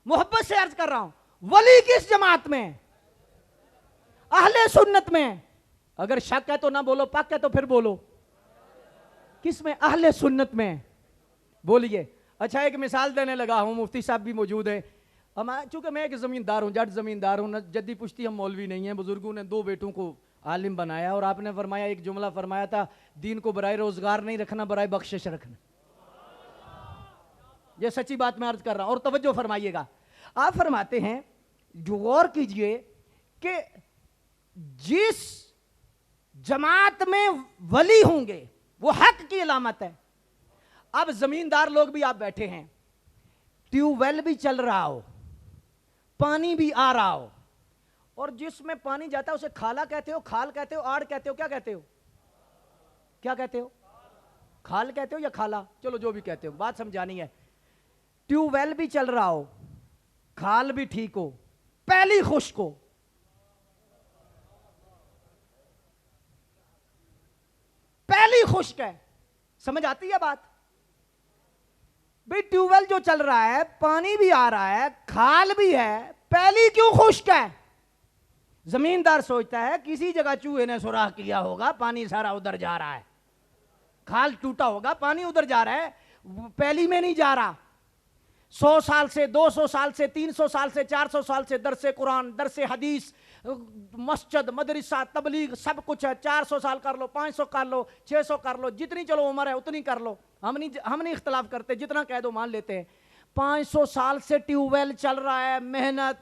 मोहब्बत से अर्ज कर रहा हूं। वली किस जमात में? अहले सुन्नत में। अगर शक है तो ना बोलो, पक है तो फिर बोलो। किस में? अहले सुन्नत में। बोलिए। अच्छा एक मिसाल देने लगा हूं, मुफ्ती साहब भी मौजूद है। चूंकि मैं एक जमींदार हूं, जट जमींदार हूं, जद्दी पुश्ती हम मौलवी नहीं है। बुजुर्गों ने 2 बेटों को आलिम बनाया, और आपने फरमाया, एक जुमला फरमाया था, दीन को बराए रोजगार नहीं रखना, बराए बख्शिश रखना। ये सच्ची बात मैं अर्ज कर रहा हूं, और तवज्जो फरमाइएगा। आप फरमाते हैं, जो गौर कीजिए कि जिस जमात में वली होंगे वो हक की अलामत है। अब जमींदार लोग भी आप बैठे हैं, ट्यूबवेल भी चल रहा हो, पानी भी आ रहा हो, और जिसमें पानी जाता है उसे खाला कहते हो, खाल कहते हो, आड़ कहते हो, क्या कहते हो? क्या कहते हो? खाल कहते हो या खाला? चलो जो भी कहते हो, बात समझानी है। ट्यूबवेल भी चल रहा हो, खाल भी ठीक हो, पहली खुश्क हो, पहली खुश्क है, समझ आती है बात? भाई ट्यूबवेल जो चल रहा है, पानी भी आ रहा है, खाल भी है, पहली क्यों खुश्क है? जमींदार सोचता है किसी जगह चूहे ने सुराख किया होगा, पानी सारा उधर जा रहा है, खाल टूटा होगा, पानी उधर जा रहा है, पहली में नहीं जा रहा। 100 साल से, 200 साल से, 300 साल से, 400 साल से दरसे कुरान, दरसे हदीस, मस्जिद, मदरसा, तबलीग, सब कुछ है। 400 साल कर लो, 500 कर लो, 600 कर लो, जितनी चलो उम्र है उतनी कर लो, हम नहीं इख्तलाफ करते, जितना कह दो मान लेते हैं। 500 साल से ट्यूबवेल चल रहा है, मेहनत,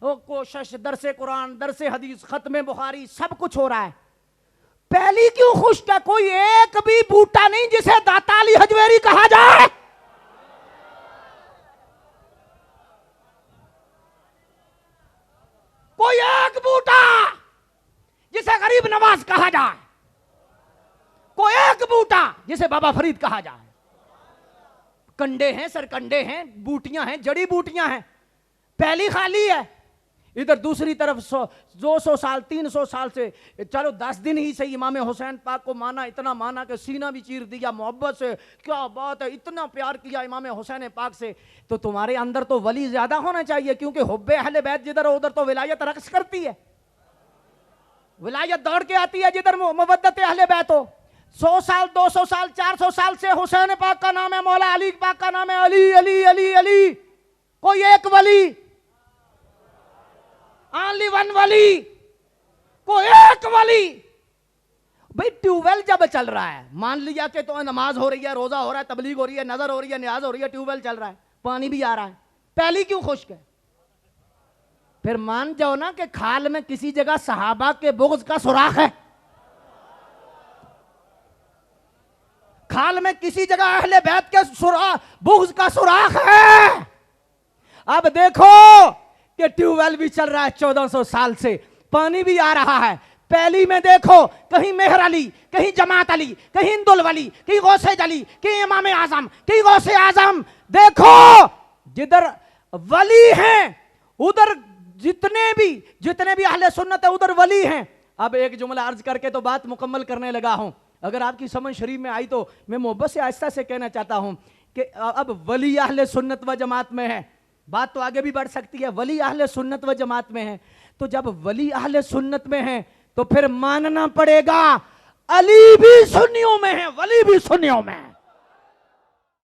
कोशिश, दरसे कुरान, दरसे हदीस, खत्म बुखारी, सब कुछ हो रहा है। पहली क्यों खुश्क है? कोई एक भी बूटा नहीं जिसे दाता अली हजवेरी कहा जाए। कोई एक बूटा जिसे गरीब नवाज कहा जाए, कोई एक बूटा जिसे बाबा फरीद कहा जाए। कंडे हैं, सरकंडे हैं, बूटियां हैं, जड़ी बूटियां हैं। पहली खाली है, इधर दूसरी तरफ 200 साल, 300 साल से, चलो 10 दिन ही सही इमाम हुसैन पाक को माना, इतना माना कि सीना भी चीर दिया मोहब्बत से। क्या बात है, इतना प्यार किया इमाम हुसैन पाक से। तो तुम्हारे अंदर तो वली ज्यादा होना चाहिए, क्योंकि हुब्बे अहले बैत जिधर हो उधर तो विलायत रक्स करती है, विलायत दौड़ के आती है जिधर मवद्दत अहले बैत हो। 100 साल, 200 साल, 400 साल से हुसैन पाक का नाम है, मौला अली पाक का नाम है, अली अली अली अली। कोई एक वली, ओनली वन वली, कोई एक वली। भाई ट्यूबवेल जब चल रहा है, मान लिया कि तो नमाज हो रही है, रोजा हो रहा है, तबलीग हो रही है, नजर हो रही है, न्याज हो रही है, ट्यूबवेल चल रहा है, पानी भी आ रहा है, पहली क्यों खुश्क है? फिर मान जाओ ना कि खाल में किसी जगह सहाबा के बुग़्ज़ का सुराख है, खाल में किसी जगह अहले बैत के बुग़्ज़ का सुराख है। अब देखो कि ट्यूबवेल भी चल रहा है 1400 साल से, पानी भी आ रहा है। पहली में देखो, कहीं मेहर अली, कहीं जमात अली, कहीं इंदुल वली, कहीं गौसे अली, कहीं इमाम आजम, कहीं गौसे आजम। देखो जिधर वली हैं उधर जितने भी अहले सुन्नत है उधर वली हैं। अब एक जुमला अर्ज करके तो बात मुकम्मल करने लगा हूं, अगर आपकी समझ शरीफ में आई तो मैं मोहब्बत से आहिस्ता से कहना चाहता हूं कि अब वली अहले सुन्नत व जमात में है, बात तो आगे भी बढ़ सकती है। वली अहले सुन्नत व जमात में है, तो जब वली अहले सुन्नत में है तो फिर मानना पड़ेगा अली भी सुन्नियों में है, वली भी सुन्नियों में है।